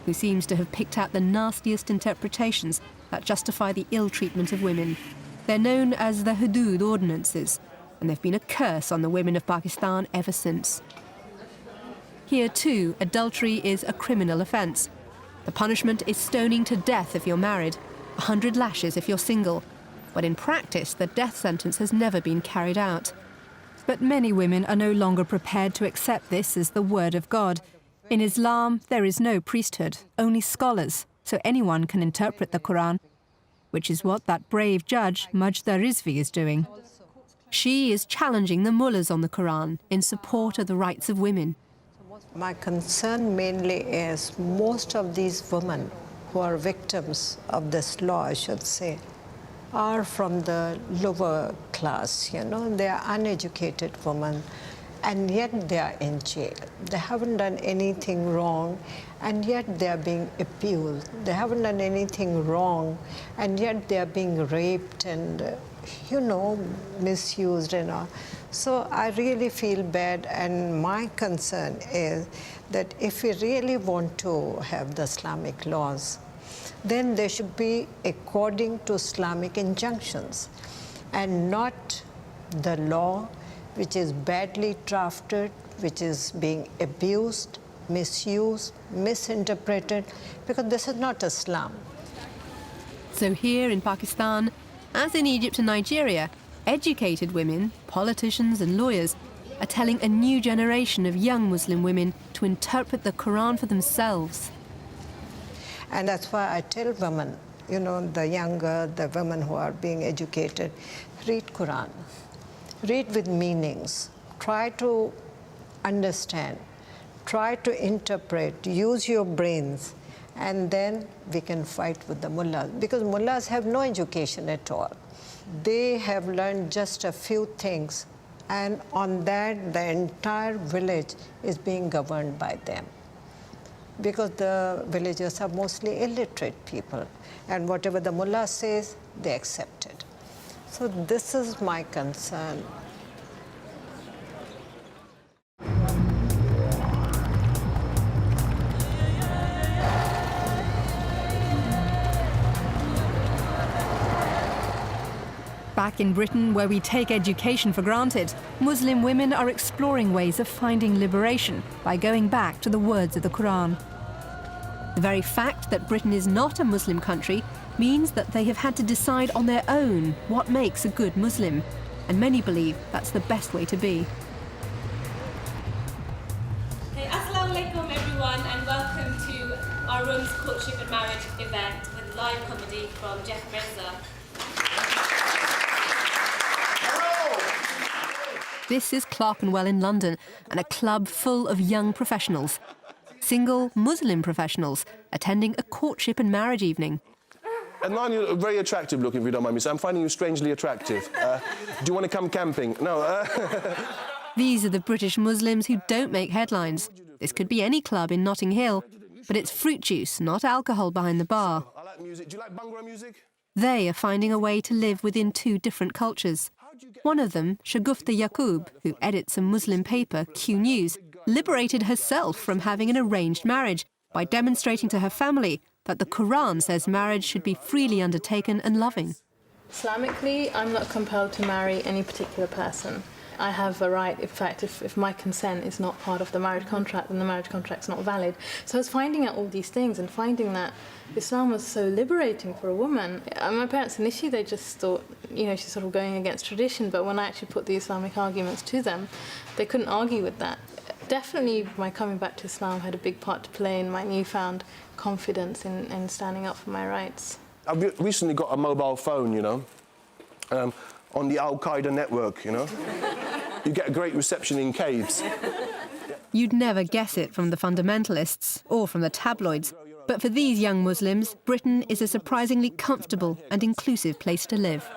Speaker 1: who seems to have picked out the nastiest interpretations that justify the ill treatment of women. They're known as the Hudud Ordinances, and they've been a curse on the women of Pakistan ever since. Here too, adultery is a criminal offence. The punishment is stoning to death if you're married, 100 lashes if you're single. But in practice, the death sentence has never been carried out. But many women are no longer prepared to accept this as the word of God. In Islam, there is no priesthood, only scholars, so anyone can interpret the Quran, which is what that brave judge, Majda Rizvi, is doing. She is challenging the mullahs on the Quran in support of the rights of women.
Speaker 19: My concern mainly is most of these women who are victims of this law, I should say, are from the lower class, you know. They are uneducated women, and yet they are in jail. They haven't done anything wrong, and yet they are being abused. They haven't done anything wrong, and yet they are being raped and, you know, misused and all. So I really feel bad, and my concern is that if we really want to have the Islamic laws, then they should be according to Islamic injunctions and not the law which is badly drafted, which is being abused, misused, misinterpreted, because this is not Islam.
Speaker 1: So here in Pakistan, as in Egypt and Nigeria, educated women, politicians and lawyers are telling a new generation of young Muslim women to interpret the Quran for themselves.
Speaker 19: And that's why I tell women, you know, the younger, the women who are being educated, read Quran. Read with meanings. Try to understand. Try to interpret. Use your brains. and then we can fight with the mullahs, because mullahs have no education at all. They have learned just a few things, and on that the entire village is being governed by them, because the villagers are mostly illiterate people, and whatever the mullah says, they accept it. So this is my concern.
Speaker 1: Back in Britain, where we take education for granted, Muslim women are exploring ways of finding liberation by going back to the words of the Quran. The very fact that Britain is not a Muslim country means that they have had to decide on their own what makes a good Muslim, and many believe that's the best way to be.
Speaker 4: Hey, Assalamu alaikum everyone, and welcome to our Rome's Courtship and Marriage event with live comedy from Jeff Mirza.
Speaker 1: This is Clerkenwell in London, and a club full of young professionals. Single Muslim professionals attending a courtship and marriage evening.
Speaker 12: Adnan, you're very attractive looking, if you don't mind me saying. I'm finding you strangely attractive. Do you want to come camping? No.
Speaker 1: These are the British Muslims who don't make headlines. This could be any club in Notting Hill, but it's fruit juice, not alcohol behind the bar.
Speaker 12: I like music. Do you like Bhangra music?
Speaker 1: They are finding a way to live within two different cultures. One of them, Shagufta Yaqub, who edits a Muslim paper, Q News, liberated herself from having an arranged marriage by demonstrating to her family that the Quran says marriage should be freely undertaken and loving.
Speaker 20: Islamically, I'm not compelled to marry any particular person. I have a right, in fact, if my consent is not part of the marriage contract, then the marriage contract's not valid. So I was finding out all these things and finding that Islam was so liberating for a woman. My parents initially, they just thought, you know, she's sort of going against tradition, but when I actually put the Islamic arguments to them, they couldn't argue with that. Definitely my coming back to Islam had a big part to play in my newfound confidence in standing up for my rights.
Speaker 12: I've recently got a mobile phone, you know, on the Al-Qaeda network, you know. You get a great reception in caves.
Speaker 1: You'd never guess it from the fundamentalists or from the tabloids, but for these young Muslims, Britain is a surprisingly comfortable and inclusive place to live.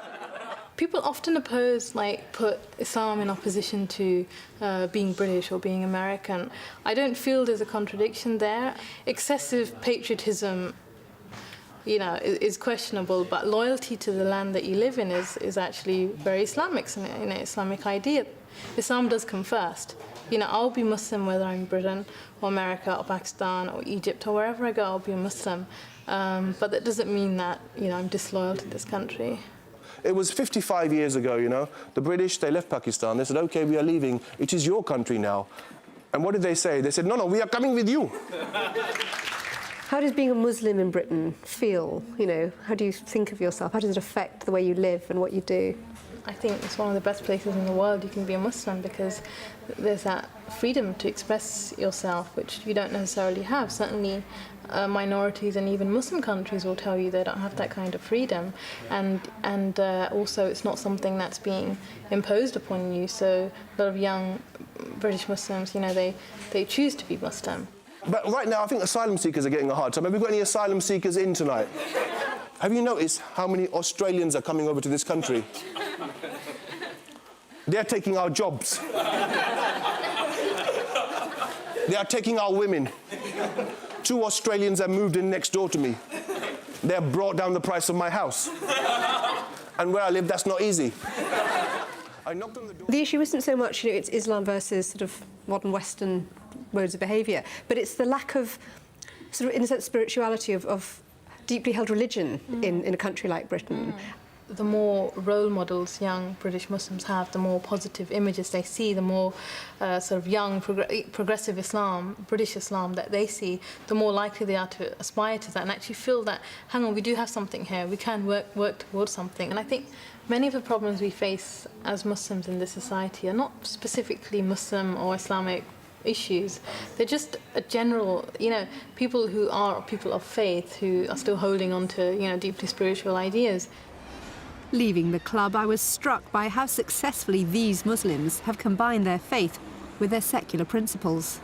Speaker 20: People often put Islam in opposition to being British or being American. I don't feel there's a contradiction there. Excessive patriotism, you know, is questionable, but loyalty to the land that you live in is actually very Islamic, an Islamic idea. Islam does come first. You know, I'll be Muslim whether I'm in Britain or America or Pakistan or Egypt or wherever I go, I'll be a Muslim. But that doesn't mean that, you know, I'm disloyal to this country.
Speaker 12: It was 55 years ago, you know. The British, they left Pakistan. They said, OK, we are leaving. It is your country now. And what did they say? They said, no, we are coming with you.
Speaker 2: How does being a Muslim in Britain feel? You know, how do you think of yourself? How does it affect the way you live and what you do?
Speaker 20: I think it's one of the best places in the world you can be a Muslim, because there's that freedom to express yourself, which you don't necessarily have. Certainly minorities and even Muslim countries will tell you they don't have that kind of freedom, and also it's not something that's being imposed upon you. So a lot of young British Muslims, you know, they choose to be Muslim.
Speaker 12: But right now, I think asylum seekers are getting a hard time. Have we got any asylum seekers in tonight? Have you noticed how many Australians are coming over to this country? They're taking our jobs. They are taking our women. 2 Australians have moved in next door to me. They have brought down the price of my house. And where I live, that's not easy. I knocked on the door.
Speaker 2: The issue isn't so much, you know, it's Islam versus sort of modern Western modes of behaviour, but it's the lack of, sort of, in a sense, spirituality of deeply held religion in a country like Britain.
Speaker 20: The more role models young British Muslims have, the more positive images they see, the more sort of young, progressive Islam, British Islam that they see, the more likely they are to aspire to that and actually feel that, hang on, we do have something here, we can work towards something. And I think many of the problems we face as Muslims in this society are not specifically Muslim or Islamic issues. They're just a general, you know, people who are people of faith, who are still holding on to, you know, deeply spiritual ideas.
Speaker 1: Leaving the club, I was struck by how successfully these Muslims have combined their faith with their secular principles.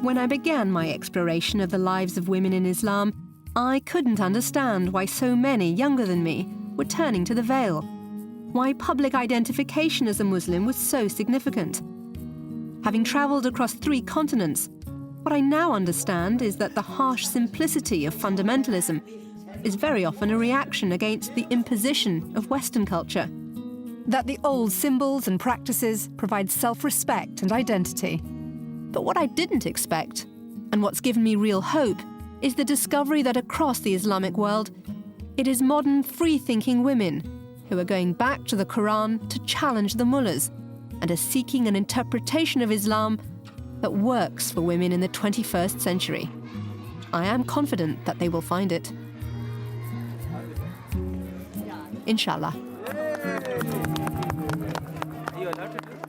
Speaker 1: When I began my exploration of the lives of women in Islam, I couldn't understand why so many younger than me were turning to the veil, why public identification as a Muslim was so significant. Having travelled across 3 continents, what I now understand is that the harsh simplicity of fundamentalism is very often a reaction against the imposition of Western culture. That the old symbols and practices provide self-respect and identity. But what I didn't expect, and what's given me real hope, is the discovery that across the Islamic world, it is modern, free-thinking women who are going back to the Quran to challenge the mullahs and are seeking an interpretation of Islam that works for women in the 21st century. I am confident that they will find it. Inshallah.
Speaker 16: You allowed to do?